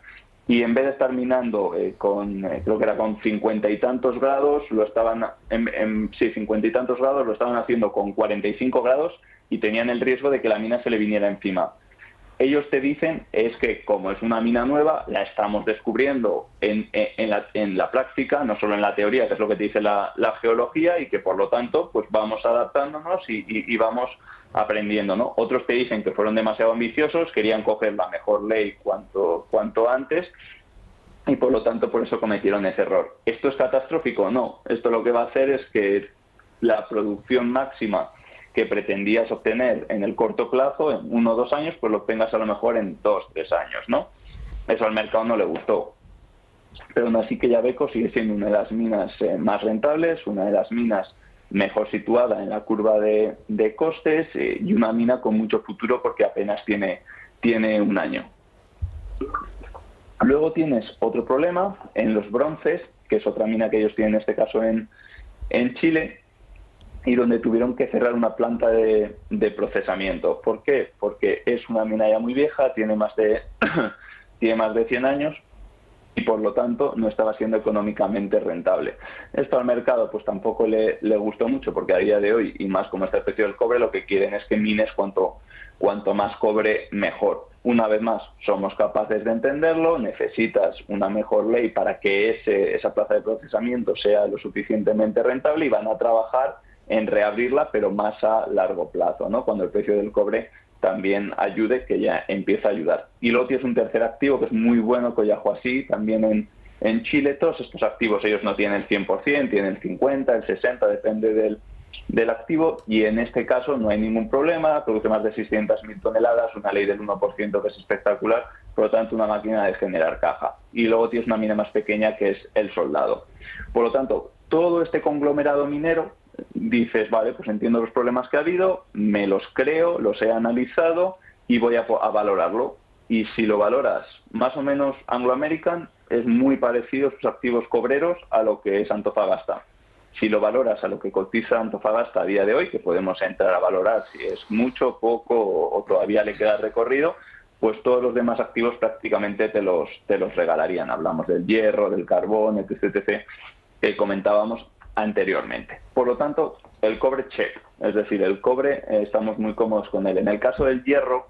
y en vez de estar minando creo que era con 50 y tantos grados, lo estaban 50 y tantos grados, lo estaban haciendo con 45 grados y tenían el riesgo de que la mina se le viniera encima. Ellos te dicen es que como es una mina nueva, la estamos descubriendo en la práctica, no solo en la teoría, que es lo que te dice la geología, y que por lo tanto pues vamos adaptándonos y vamos aprendiendo, ¿no? Otros te dicen que fueron demasiado ambiciosos, querían coger la mejor ley cuanto antes y por lo tanto por eso cometieron ese error. ¿Esto es catastrófico? No. Esto lo que va a hacer es que la producción máxima que pretendías obtener en el corto plazo, en 1 o 2 años, pues lo obtengas a lo mejor en 2 o 3 años, ¿no? Eso al mercado no le gustó. Pero aún así Quellaveco sigue siendo una de las minas más rentables, una de las minas mejor situada en la curva de costes y una mina con mucho futuro porque apenas tiene 1 año. Luego tienes otro problema en los bronces, que es otra mina que ellos tienen en este caso en Chile, y donde tuvieron que cerrar una planta de procesamiento. ¿Por qué? Porque es una mina ya muy vieja, tiene más de 100 años y por lo tanto no estaba siendo económicamente rentable. Esto al mercado pues tampoco le gustó mucho porque a día de hoy, y más como está el precio del cobre, lo que quieren es que mines cuanto más cobre mejor. Una vez más, somos capaces de entenderlo, necesitas una mejor ley para que esa plaza de procesamiento sea lo suficientemente rentable y van a trabajar en reabrirla, pero más a largo plazo, ¿no? Cuando el precio del cobre también ayude, que ya empieza a ayudar. Y luego tienes un tercer activo que es muy bueno, Collahuasi, también en Chile. Todos estos activos ellos no tienen el 100%, tienen el 50%, el 60%, depende del activo, y en este caso no hay ningún problema, produce más de 600.000 toneladas, una ley del 1% que es espectacular, por lo tanto una máquina de generar caja. Y luego tienes una mina más pequeña que es El Soldado. Por lo tanto, todo este conglomerado minero, dices, vale, pues entiendo los problemas que ha habido, me los creo, los he analizado y voy a valorarlo. Y si lo valoras más o menos Anglo American, es muy parecido sus activos cobreros a lo que es Antofagasta. Si lo valoras a lo que cotiza Antofagasta a día de hoy, que podemos entrar a valorar si es mucho, poco o todavía le queda recorrido, pues todos los demás activos prácticamente te los regalarían. Hablamos del hierro, del carbón, etc., que comentábamos anteriormente. Por lo tanto, el cobre check, es decir, el cobre estamos muy cómodos con él. En el caso del hierro,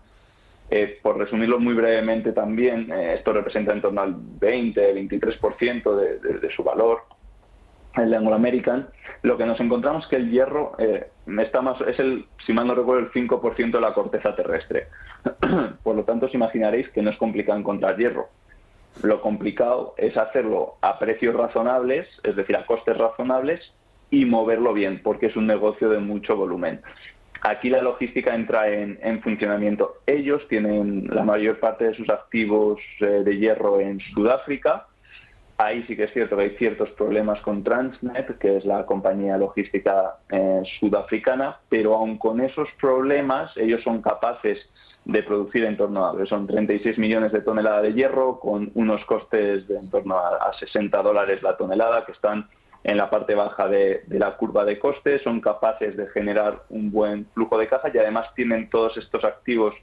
por resumirlo muy brevemente también, esto representa en torno al 20-23% de su valor, el de Anglo American, Lo que nos encontramos es que el hierro es si mal no recuerdo, el 5% de la corteza terrestre. Por lo tanto, os imaginaréis que no es complicado encontrar hierro. Lo complicado es hacerlo a precios razonables, es decir, a costes razonables, y moverlo bien, porque es un negocio de mucho volumen. Aquí la logística entra en funcionamiento. Ellos tienen la mayor parte de sus activos de hierro en Sudáfrica. Ahí sí que es cierto que hay ciertos problemas con Transnet, que es la compañía logística sudafricana, pero aun con esos problemas ellos son capaces de producir en torno a, son 36 millones de toneladas de hierro, con unos costes de en torno a $60 la tonelada, que están en la parte baja de la curva de costes. Son capaces de generar un buen flujo de caja y además tienen todos estos activos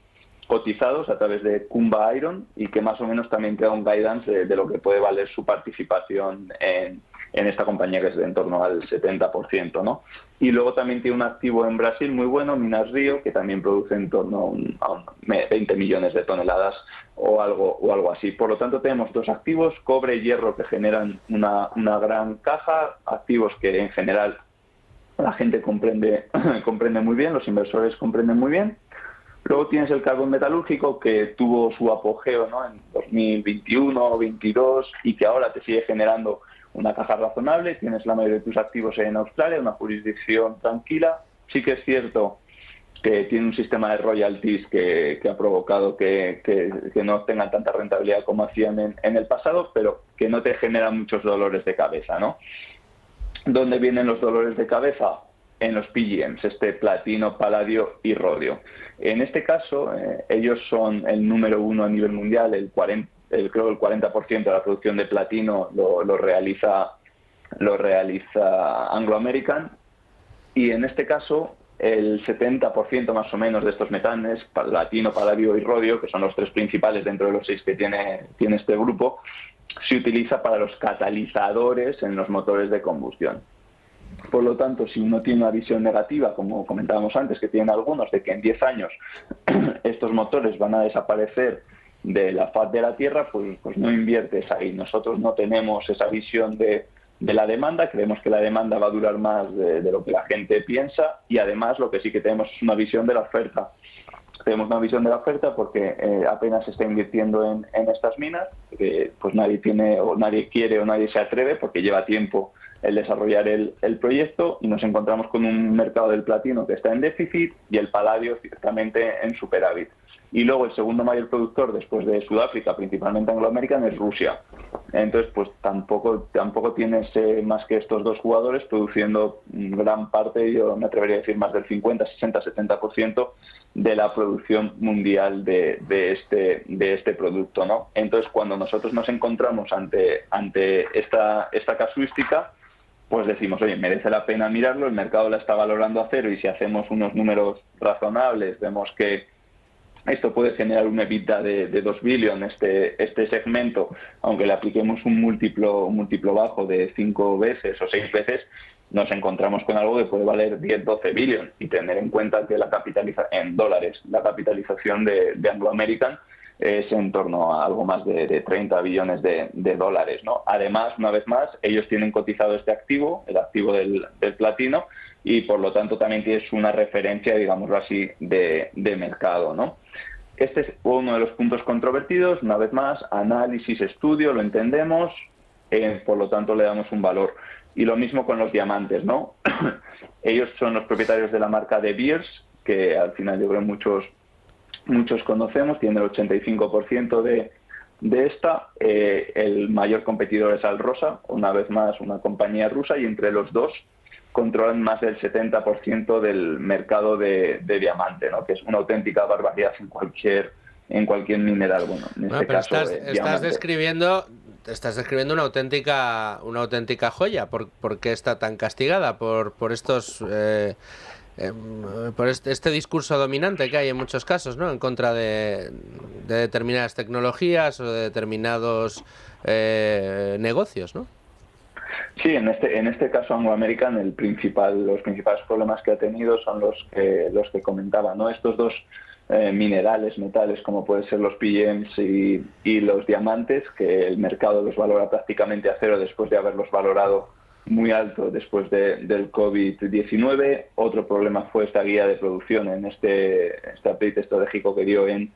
cotizados a través de Kumba Iron, y que más o menos también te da un guidance de lo que puede valer su participación en esta compañía, que es de en torno al 70%, ¿no? Y luego también tiene un activo en Brasil muy bueno, Minas Rio, que también produce en torno a 20 millones de toneladas o algo así. Por lo tanto, tenemos dos activos, cobre y hierro, que generan una gran caja, activos que en general la gente comprende muy bien, los inversores comprenden muy bien. Luego tienes el carbón metalúrgico, que tuvo su apogeo, ¿no?, en 2021 o 2022, y que ahora te sigue generando una caja razonable. Tienes la mayoría de tus activos en Australia, una jurisdicción tranquila. Sí que es cierto que tiene un sistema de royalties que ha provocado que no tengan tanta rentabilidad como hacían en el pasado, pero que no te genera muchos dolores de cabeza, ¿no? ¿Dónde vienen los dolores de cabeza? En los PGMs, platino, paladio y rodio. En este caso, ellos son el número uno a nivel mundial. Creo que el 40% de la producción de platino lo realiza Anglo American, y en este caso el 70% más o menos de estos metales, platino, paladio y rodio, que son los tres principales dentro de los 6 que tiene este grupo, se utiliza para los catalizadores en los motores de combustión. Por lo tanto, si uno tiene una visión negativa, como comentábamos antes, que tienen algunos, de que en 10 años estos motores van a desaparecer de la faz de la Tierra, pues no inviertes ahí. Nosotros no tenemos esa visión de la demanda, creemos que la demanda va a durar más de lo que la gente piensa, y además lo que sí que tenemos es una visión de la oferta. Tenemos una visión de la oferta porque apenas se está invirtiendo en estas minas, que pues nadie tiene o nadie quiere o nadie se atreve, porque lleva tiempo el desarrollar el proyecto, y nos encontramos con un mercado del platino que está en déficit y el paladio ciertamente en superávit. Y luego el segundo mayor productor después de Sudáfrica, principalmente Anglo American, es Rusia. Entonces, pues tampoco tienes más que estos dos jugadores produciendo gran parte, yo me atrevería a decir más del 50, 60, 70% de la producción mundial de este producto, ¿no? Entonces, cuando nosotros nos encontramos ante esta casuística, pues decimos, oye, merece la pena mirarlo, el mercado la está valorando a cero, y si hacemos unos números razonables, vemos que esto puede generar un EBITDA de 2 billion, este segmento, aunque le apliquemos un múltiplo bajo de 5 veces o 6 veces, nos encontramos con algo que puede valer 10, 12 billion, y tener en cuenta que en dólares, la capitalización de Anglo American es en torno a algo más de 30 billones de dólares, ¿no? Además, una vez más, ellos tienen cotizado este activo, el activo del platino, y por lo tanto también tienes una referencia, digámoslo así, de mercado, ¿no? Este es uno de los puntos controvertidos. Una vez más, análisis, estudio, lo entendemos, por lo tanto le damos un valor. Y lo mismo con los diamantes, ¿no? Ellos son los propietarios de la marca De Beers, que al final yo creo muchos conocemos, tienen el 85% de esta. El mayor competidor es Alrosa, una vez más una compañía rusa, y entre los dos controlan más del 70% del mercado de diamante, ¿no? Que es una auténtica barbaridad en cualquier mineral. Bueno, en este caso estás describiendo una auténtica joya. ¿Por qué está tan castigada? Por estos por este discurso dominante que hay en muchos casos, ¿no?, en contra de determinadas tecnologías o de determinados negocios, ¿no? Sí, en este caso Anglo American los principales problemas que ha tenido son los que comentaba, ¿no? Estos dos metales como pueden ser los PGMs y los diamantes, que el mercado los valora prácticamente a cero después de haberlos valorado muy alto después del COVID-19. Otro problema fue esta guía de producción en este update estratégico que dio en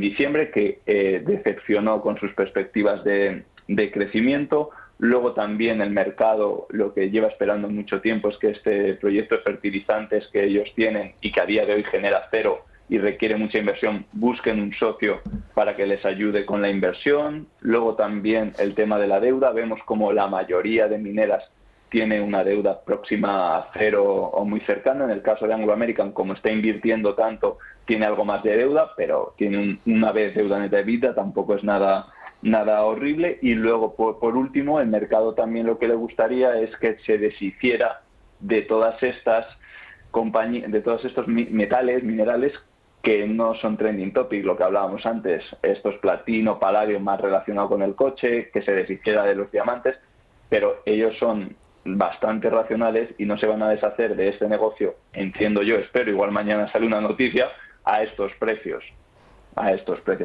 diciembre, que decepcionó con sus perspectivas de crecimiento. Luego también el mercado, lo que lleva esperando mucho tiempo es que este proyecto de fertilizantes que ellos tienen y que a día de hoy genera cero y requiere mucha inversión, busquen un socio para que les ayude con la inversión. Luego también el tema de la deuda. Vemos como la mayoría de mineras tiene una deuda próxima a cero o muy cercana. En el caso de Anglo American, como está invirtiendo tanto, tiene algo más de deuda, pero tiene una vez deuda neta de EBITDA, tampoco es nada horrible. Y luego, por último, el mercado también lo que le gustaría es que se deshiciera de todas estas compañías, de todos estos minerales que no son trending topic, lo que hablábamos antes, estos platino, paladio, más relacionado con el coche, que se deshiciera de los diamantes, pero ellos son bastante racionales y no se van a deshacer de este negocio, entiendo yo, espero, igual mañana sale una noticia, a estos precios.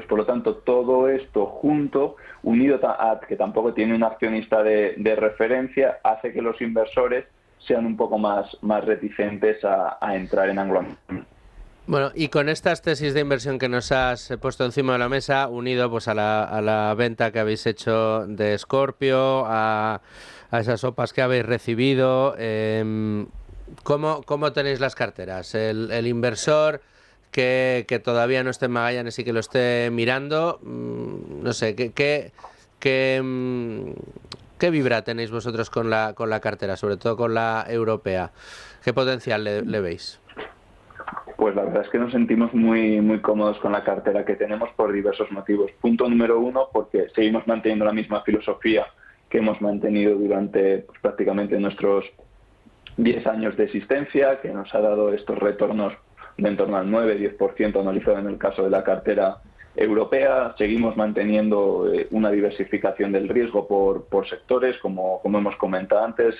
Por lo tanto, todo esto junto, unido a que tampoco tiene un accionista de referencia, hace que los inversores sean un poco más reticentes a entrar en Anglo American. Bueno, y con estas tesis de inversión que nos has puesto encima de la mesa, unido pues a la venta que habéis hecho de Scorpio, a esas sopas que habéis recibido, ¿cómo tenéis las carteras? El inversor que todavía no esté en Magallanes y que lo esté mirando, no sé, ¿qué vibra tenéis vosotros con la cartera, sobre todo con la europea? ¿Qué potencial le veis? Pues la verdad es que nos sentimos muy cómodos con la cartera que tenemos por diversos motivos. Punto número uno, porque seguimos manteniendo la misma filosofía que hemos mantenido durante prácticamente nuestros 10 años de existencia, que nos ha dado estos retornos de en torno al 9-10% analizado en el caso de la cartera europea. Seguimos manteniendo una diversificación del riesgo por sectores, como hemos comentado antes,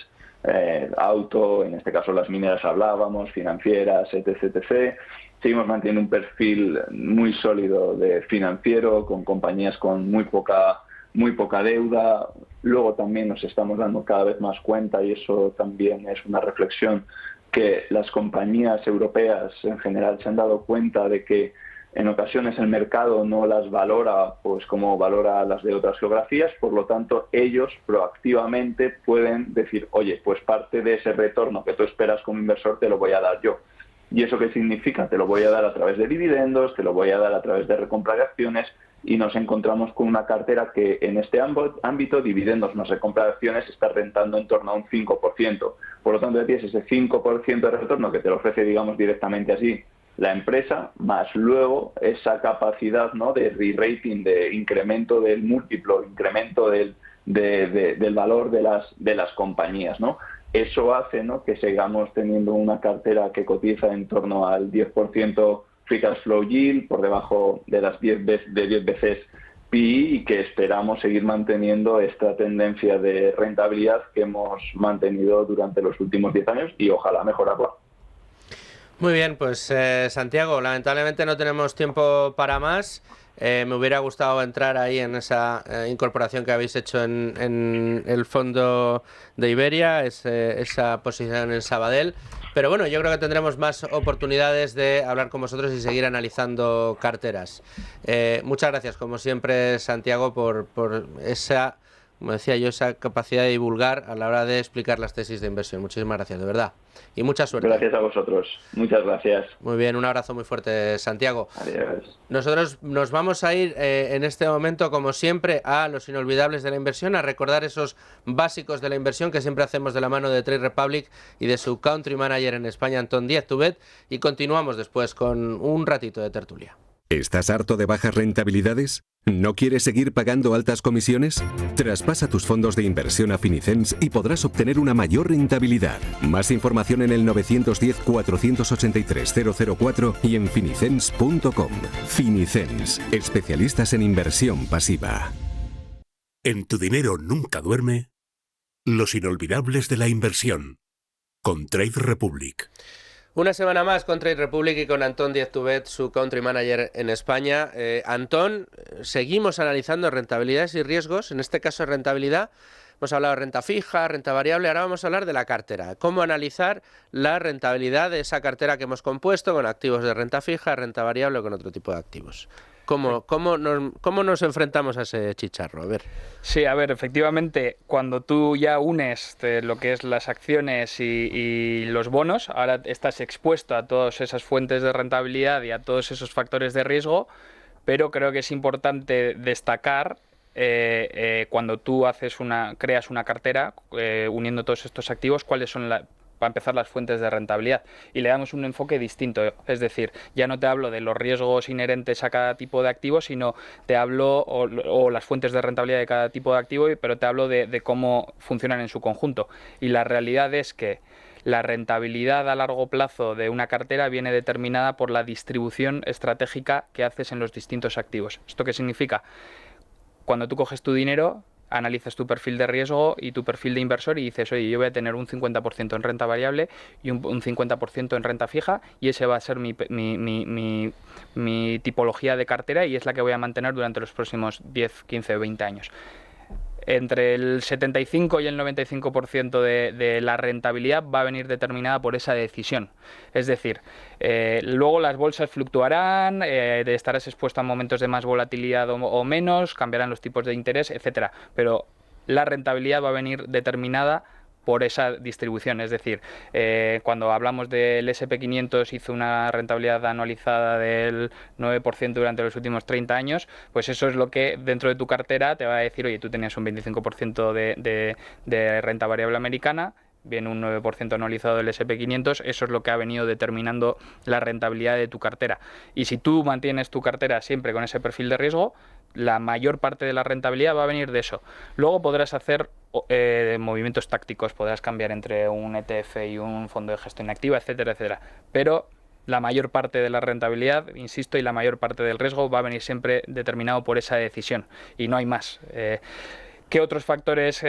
auto, en este caso las mineras hablábamos, financieras, etc. Seguimos manteniendo un perfil muy sólido de financiero, con compañías con muy poca deuda. Luego también nos estamos dando cada vez más cuenta, y eso también es una reflexión, que las compañías europeas en general se han dado cuenta de que en ocasiones el mercado no las valora pues como valora las de otras geografías. Por lo tanto, ellos proactivamente pueden decir, oye, pues parte de ese retorno que tú esperas como inversor te lo voy a dar yo. ¿Y eso qué significa? Te lo voy a dar a través de dividendos, te lo voy a dar a través de recompra de acciones, y nos encontramos con una cartera que en este ámbito, dividendos más recompra de acciones, está rentando en torno a un 5%. Por lo tanto, tienes ese 5% de retorno que te lo ofrece, digamos, directamente así la empresa, más luego esa capacidad, ¿no?, de re-rating, de incremento del múltiplo, incremento del valor de las compañías, ¿no? Eso hace, ¿no?, que sigamos teniendo una cartera que cotiza en torno al 10% free cash flow yield, por debajo de las 10 veces PI, y que esperamos seguir manteniendo esta tendencia de rentabilidad que hemos mantenido durante los últimos 10 años y ojalá mejorarla. Muy bien, pues Santiago, lamentablemente no tenemos tiempo para más. Me hubiera gustado entrar ahí en esa incorporación que habéis hecho en el fondo de Iberia, esa posición en Sabadell. Pero bueno, yo creo que tendremos más oportunidades de hablar con vosotros y seguir analizando carteras. Muchas gracias, como siempre, Santiago, por esa, como decía yo, esa capacidad de divulgar a la hora de explicar las tesis de inversión. Muchísimas gracias, de verdad. Y mucha suerte. Gracias a vosotros. Muchas gracias. Muy bien, un abrazo muy fuerte, Santiago. Adiós. Nosotros nos vamos a ir en este momento, como siempre, a los inolvidables de la inversión, a recordar esos básicos de la inversión que siempre hacemos de la mano de Trade Republic y de su country manager en España, Antón Díaz-Tubet, y continuamos después con un ratito de tertulia. ¿Estás harto de bajas rentabilidades? ¿No quieres seguir pagando altas comisiones? Traspasa tus fondos de inversión a Finicens y podrás obtener una mayor rentabilidad. Más información en el 910-483-004 y en finicens.com. Finicens, especialistas en inversión pasiva. En tu dinero nunca duerme. Los inolvidables de la inversión. Con Trade Republic. Una semana más con Trade Republic y con Antón Díaz-Tubet, su country manager en España. Antón, seguimos analizando rentabilidades y riesgos, en este caso rentabilidad. hemos hablado de renta fija, renta variable, ahora vamos a hablar de la cartera. Cómo analizar la rentabilidad de esa cartera que hemos compuesto con activos de renta fija, renta variable o con otro tipo de activos. ¿Cómo nos enfrentamos a ese chicharro? A ver. Sí, a ver, efectivamente, cuando tú ya unes lo que es las acciones y los bonos, ahora estás expuesto a todas esas fuentes de rentabilidad y a todos esos factores de riesgo, pero creo que es importante destacar cuando tú creas una cartera uniendo todos estos activos, cuáles son para empezar, las fuentes de rentabilidad, y le damos un enfoque distinto. Es decir, ya no te hablo de los riesgos inherentes a cada tipo de activo, sino te hablo, o las fuentes de rentabilidad de cada tipo de activo, pero te hablo de cómo funcionan en su conjunto. Y la realidad es que la rentabilidad a largo plazo de una cartera viene determinada por la distribución estratégica que haces en los distintos activos. ¿Esto qué significa? Cuando tú coges tu dinero, analizas tu perfil de riesgo y tu perfil de inversor y dices, oye, yo voy a tener un 50% en renta variable y un 50% en renta fija, y ese va a ser mi tipología de cartera, y es la que voy a mantener durante los próximos 10, 15 o 20 años. Entre el 75 y el 95% de la rentabilidad va a venir determinada por esa decisión. Es decir, luego las bolsas fluctuarán, estarás expuesto a momentos de más volatilidad o menos, cambiarán los tipos de interés, etcétera. Pero la rentabilidad va a venir determinada por esa distribución. Es decir, cuando hablamos del SP500 hizo una rentabilidad anualizada del 9% durante los últimos 30 años, pues eso es lo que dentro de tu cartera te va a decir, oye, tú tenías un 25% de renta variable americana, viene un 9% anualizado del SP500, eso es lo que ha venido determinando la rentabilidad de tu cartera. Y si tú mantienes tu cartera siempre con ese perfil de riesgo, la mayor parte de la rentabilidad va a venir de eso. Luego podrás hacer movimientos tácticos, podrás cambiar entre un ETF y un fondo de gestión activa, etcétera, etcétera. Pero la mayor parte de la rentabilidad, insisto, y la mayor parte del riesgo va a venir siempre determinado por esa decisión, y no hay más. ¿Qué otros factores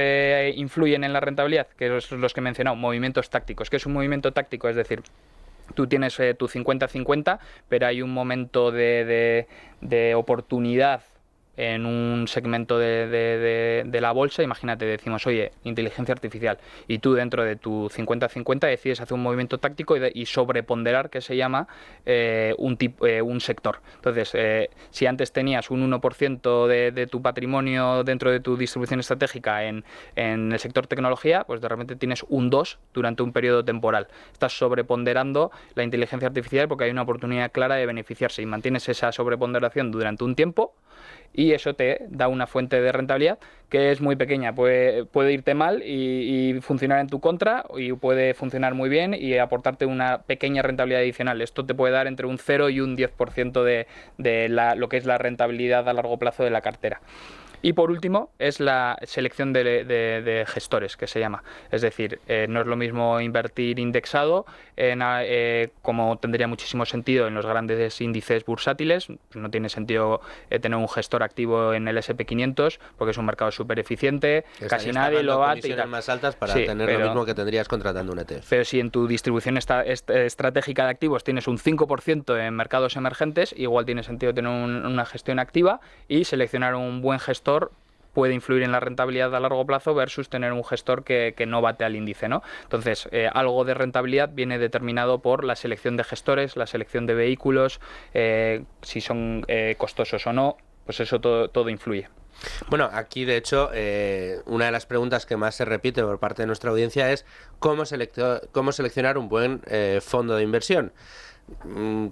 influyen en la rentabilidad? Que son los que he mencionado. Movimientos tácticos. ¿Qué es un movimiento táctico? Es decir, tú tienes tu 50-50, pero hay un momento de oportunidad en un segmento de la bolsa. Imagínate, decimos, oye, inteligencia artificial, y tú dentro de tu 50-50 decides hacer un movimiento táctico y sobreponderar, que se llama un sector. Entonces, si antes tenías un 1% de tu patrimonio dentro de tu distribución estratégica en el sector tecnología, pues de repente tienes un 2 durante un periodo temporal. Estás sobreponderando la inteligencia artificial porque hay una oportunidad clara de beneficiarse, y mantienes esa sobreponderación durante un tiempo, y eso te da una fuente de rentabilidad que es muy pequeña. Puede irte mal y funcionar en tu contra, y puede funcionar muy bien y aportarte una pequeña rentabilidad adicional. Esto te puede dar entre un 0 y un 10% de lo que es la rentabilidad a largo plazo de la cartera. Y por último es la selección de gestores, que se llama. Es decir, no es lo mismo invertir indexado, como tendría muchísimo sentido en los grandes índices bursátiles. No tiene sentido tener un gestor activo en el SP500 porque es un mercado súper eficiente, casi nadie lo bate. Comisiones más altas para tener lo mismo que tendrías contratando un ETF. Pero si en tu distribución estratégica de activos tienes un 5% en mercados emergentes, igual tiene sentido tener una gestión activa, y seleccionar un buen gestor puede influir en la rentabilidad a largo plazo versus tener un gestor que no bate al índice, ¿no? Entonces, algo de rentabilidad viene determinado por la selección de gestores, la selección de vehículos, si son costosos o no, pues eso todo influye. Bueno, aquí de hecho una de las preguntas que más se repite por parte de nuestra audiencia es cómo seleccionar un buen fondo de inversión.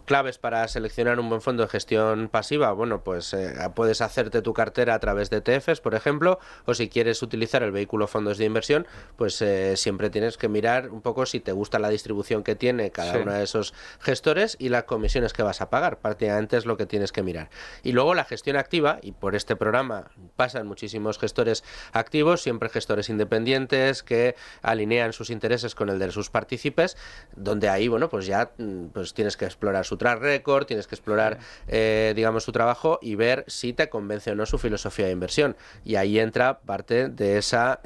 Claves para seleccionar un buen fondo de gestión pasiva. Bueno, pues puedes hacerte tu cartera a través de ETFs, por ejemplo, o si quieres utilizar el vehículo fondos de inversión, pues siempre tienes que mirar un poco si te gusta la distribución que tiene cada uno de esos gestores y las comisiones que vas a pagar. Prácticamente es lo que tienes que mirar. Y luego la gestión activa, y por este programa pasan muchísimos gestores activos, siempre gestores independientes que alinean sus intereses con el de sus partícipes, donde ahí, bueno, pues ya pues tienes tienes que explorar su track record, tienes que explorar, digamos, su trabajo y ver si te convence o no su filosofía de inversión. Y ahí entra parte de esa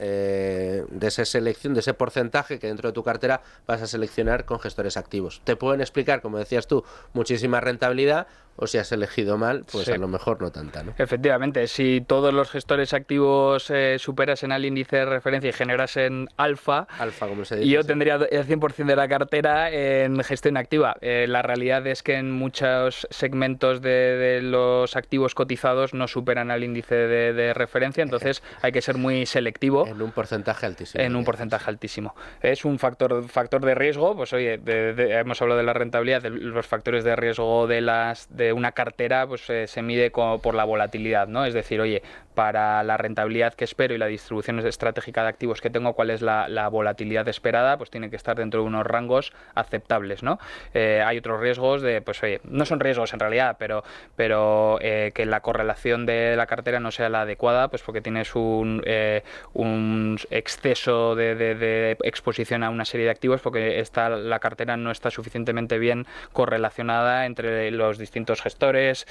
selección, de ese porcentaje que dentro de tu cartera vas a seleccionar con gestores activos. Te pueden explicar, como decías tú, muchísima rentabilidad, o si has elegido mal, pues a lo mejor no tanta, ¿no? Efectivamente, si todos los gestores activos superasen al índice de referencia y generasen alfa, como se dice, yo tendría el 100% de la cartera en gestión activa. La realidad es que en muchos segmentos de los activos cotizados no superan al índice de referencia, entonces hay que ser muy selectivo. En un porcentaje altísimo. En un porcentaje altísimo. Es un factor de riesgo, pues oye, hemos hablado de la rentabilidad, de los factores de riesgo de una cartera, pues se mide por la volatilidad, ¿no? Es decir, oye, para la rentabilidad que espero y la distribución estratégica de activos que tengo, cuál es la volatilidad esperada, pues tiene que estar dentro de unos rangos aceptables, ¿no? Hay otros riesgos pues oye, no son riesgos en realidad, pero que la correlación de la cartera no sea la adecuada, pues porque tienes un exceso de exposición a una serie de activos, porque la cartera no está suficientemente bien correlacionada entre los distintos gestores,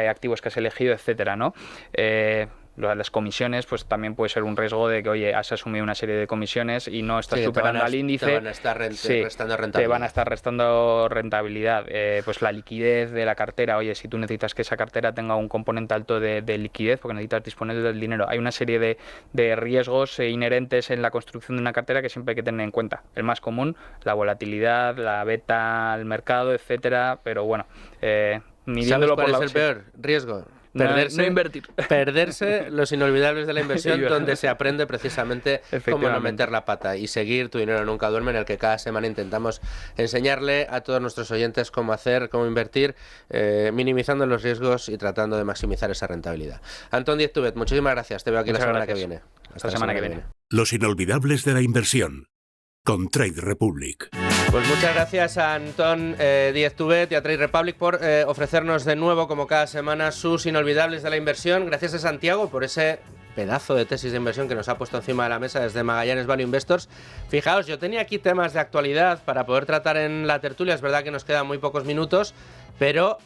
activos que has elegido, etcétera, ¿no? Las comisiones, pues también puede ser un riesgo de que, oye, has asumido una serie de comisiones y no estás superando al índice. Te van a estar restando rentabilidad. Te van a estar restando rentabilidad. Pues la liquidez de la cartera, oye, si tú necesitas que esa cartera tenga un componente alto de liquidez, porque necesitas disponer del dinero, hay una serie de riesgos inherentes en la construcción de una cartera que siempre hay que tener en cuenta. El más común, la volatilidad, la beta al mercado, etcétera, pero bueno, midiéndolo por ¿Cuál es el peor riesgo? No invertir. Perderse los inolvidables de la inversión, donde se aprende precisamente cómo no meter la pata y seguir Tu Dinero Nunca Duerme, en el que cada semana intentamos enseñarle a todos nuestros oyentes cómo hacer, cómo invertir, minimizando los riesgos y tratando de maximizar esa rentabilidad. Antón Díez Tubet, muchísimas gracias. Te veo aquí la semana que viene. Hasta la semana que viene. Los inolvidables de la inversión con Trade Republic. Pues muchas gracias a Antón Díez Tubet y a Trade Republic por ofrecernos de nuevo, como cada semana, sus inolvidables de la inversión. Gracias a Santiago por ese pedazo de tesis de inversión que nos ha puesto encima de la mesa desde Magallanes Value Investors. Fijaos, yo tenía aquí temas de actualidad para poder tratar en la tertulia. Es verdad que nos quedan muy pocos minutos, pero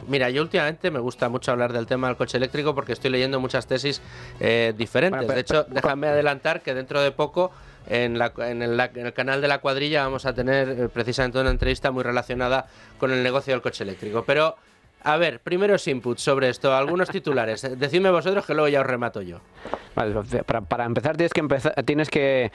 mira, yo últimamente me gusta mucho hablar del tema del coche eléctrico porque estoy leyendo muchas tesis diferentes. De hecho, déjame adelantar que dentro de poco en el canal de La Cuadrilla vamos a tener precisamente una entrevista muy relacionada con el negocio del coche eléctrico. Pero, a ver, primeros inputs sobre esto, algunos titulares. Decidme vosotros que luego ya os remato yo. Vale, para empezar tienes que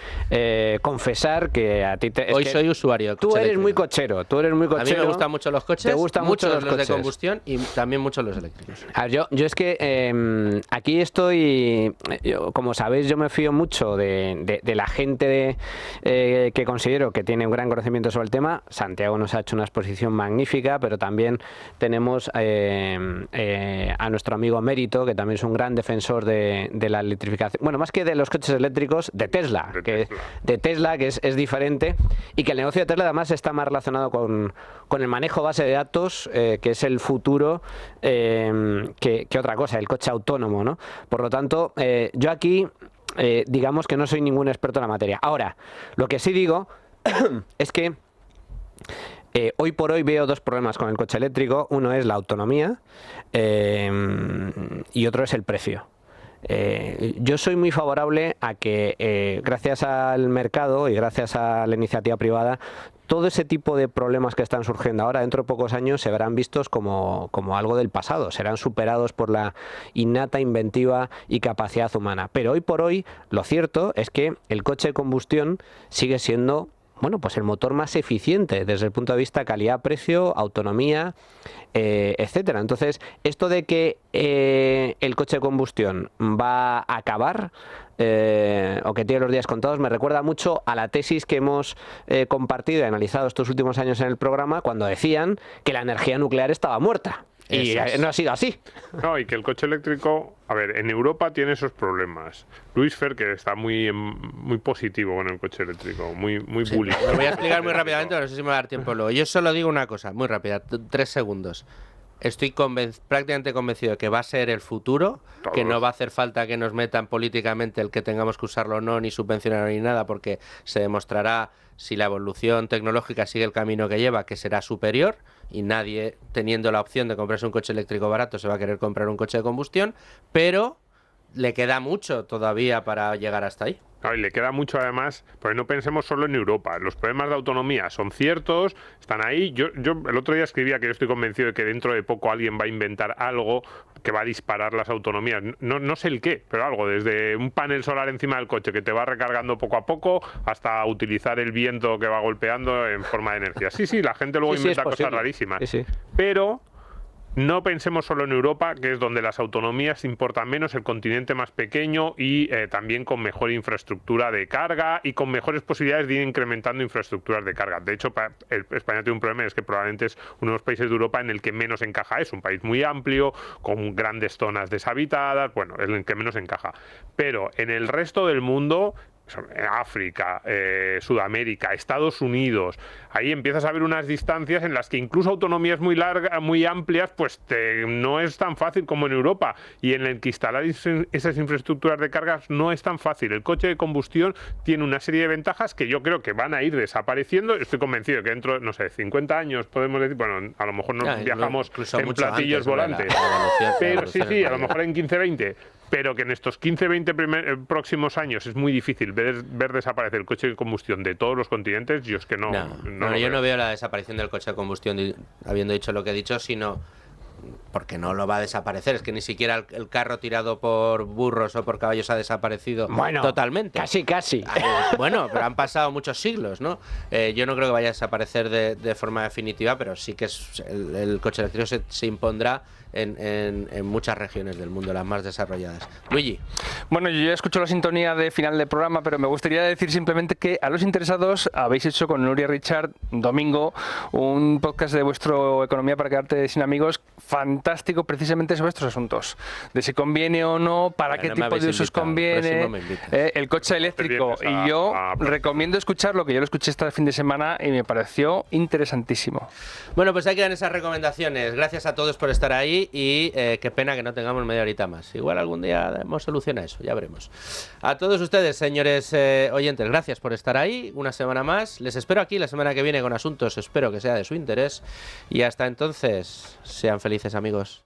confesar que a ti hoy soy usuario de coche tú eres eléctrico. Tú eres muy cochero. A mí me gustan mucho los coches, te gustan mucho los de combustión y también mucho los eléctricos. A ver, yo es que aquí estoy, como sabéis, yo me fío mucho de la gente que considero que tiene un gran conocimiento sobre el tema. Santiago nos ha hecho una exposición magnífica, pero también tenemos a nuestro amigo Mérito, que también es un gran defensor de la electrificación. Bueno, más que de los coches eléctricos, de Tesla, que es diferente, y que el negocio de Tesla además está más relacionado con el manejo base de datos, que es el futuro, que otra cosa, el coche autónomo, ¿no? Por lo tanto, yo aquí, digamos que no soy ningún experto en la materia. Ahora, lo que sí digo es que hoy por hoy veo dos problemas con el coche eléctrico. Uno es la autonomía y otro es el precio. Yo soy muy favorable a que gracias al mercado y gracias a la iniciativa privada, todo ese tipo de problemas que están surgiendo ahora dentro de pocos años se verán vistos como algo del pasado, serán superados por la innata inventiva y capacidad humana. Pero hoy por hoy lo cierto es que el coche de combustión sigue siendo, bueno, pues el motor más eficiente desde el punto de vista calidad-precio, autonomía, etcétera. Entonces, esto de que el coche de combustión va a acabar o que tiene los días contados me recuerda mucho a la tesis que hemos compartido y analizado estos últimos años en el programa, cuando decían que la energía nuclear estaba muerta. Y no ha sido así. No, y que el coche eléctrico, a ver, en Europa tiene esos problemas. Luis Fer, que está muy positivo con el coche eléctrico, muy bullish. Lo voy a explicar muy rápidamente, no sé si me va a dar tiempo luego. Yo solo digo una cosa, muy rápida, 3 segundos. estoy prácticamente convencido de que va a ser el futuro, que no va a hacer falta que nos metan políticamente el que tengamos que usarlo o no, ni subvencionarlo ni nada, porque se demostrará, si la evolución tecnológica sigue el camino que lleva, que será superior, y nadie, teniendo la opción de comprarse un coche eléctrico barato, se va a querer comprar un coche de combustión, pero le queda mucho todavía para llegar hasta ahí. Y le queda mucho además, porque no pensemos solo en Europa. Los problemas de autonomía son ciertos, están ahí. Yo el otro día escribía que yo estoy convencido de que dentro de poco alguien va a inventar algo que va a disparar las autonomías. No sé el qué, pero algo, desde un panel solar encima del coche que te va recargando poco a poco hasta utilizar el viento que va golpeando en forma de energía. Sí, la gente luego inventa cosas rarísimas. Pero no pensemos solo en Europa, que es donde las autonomías importan menos, el continente más pequeño y también con mejor infraestructura de carga y con mejores posibilidades de ir incrementando infraestructuras de carga. De hecho, España tiene un problema, es que probablemente es uno de los países de Europa en el que menos encaja. Es un país muy amplio, con grandes zonas deshabitadas, bueno, es el que menos encaja. Pero en el resto del mundo, África, Sudamérica, Estados Unidos, ahí empiezas a ver unas distancias en las que incluso autonomías muy largas, muy amplias, pues no es tan fácil como en Europa, y en el que instalar esas infraestructuras de cargas no es tan fácil. El coche de combustión tiene una serie de ventajas que yo creo que van a ir desapareciendo. Estoy convencido que dentro, no sé, 50 años podemos decir, bueno, a lo mejor no viajamos en platillos volantes, pero sí, a lo mejor en 15, 20, pero que en estos 15, 20 próximos años es muy difícil ver desaparecer el coche de combustión de todos los continentes. Yo es que no yo no veo la desaparición del coche de combustión, habiendo dicho lo que he dicho, sino porque no lo va a desaparecer. Es que ni siquiera el carro tirado por burros o por caballos ha desaparecido totalmente. Casi. Bueno, pero han pasado muchos siglos, ¿no? Yo no creo que vaya a desaparecer de forma definitiva, pero sí que el coche eléctrico se impondrá en muchas regiones del mundo, las más desarrolladas. Luigi. Bueno, yo ya escucho la sintonía de final del programa, pero me gustaría decir simplemente que a los interesados habéis hecho con Nuria Richard domingo un podcast de vuestro Economía para quedarte sin amigos fantástico, precisamente sobre estos asuntos, de si conviene o no, para qué tipo de usos conviene, el coche eléctrico, y yo recomiendo escucharlo, que yo lo escuché este fin de semana y me pareció interesantísimo. Bueno, pues ahí quedan esas recomendaciones. Gracias a todos por estar ahí y qué pena que no tengamos media horita más. Igual algún día hemos solucionado eso, ya veremos. A todos ustedes, señores oyentes, gracias por estar ahí una semana más. Les espero aquí la semana que viene con asuntos, espero que sea de su interés, y hasta entonces sean felices, amigos.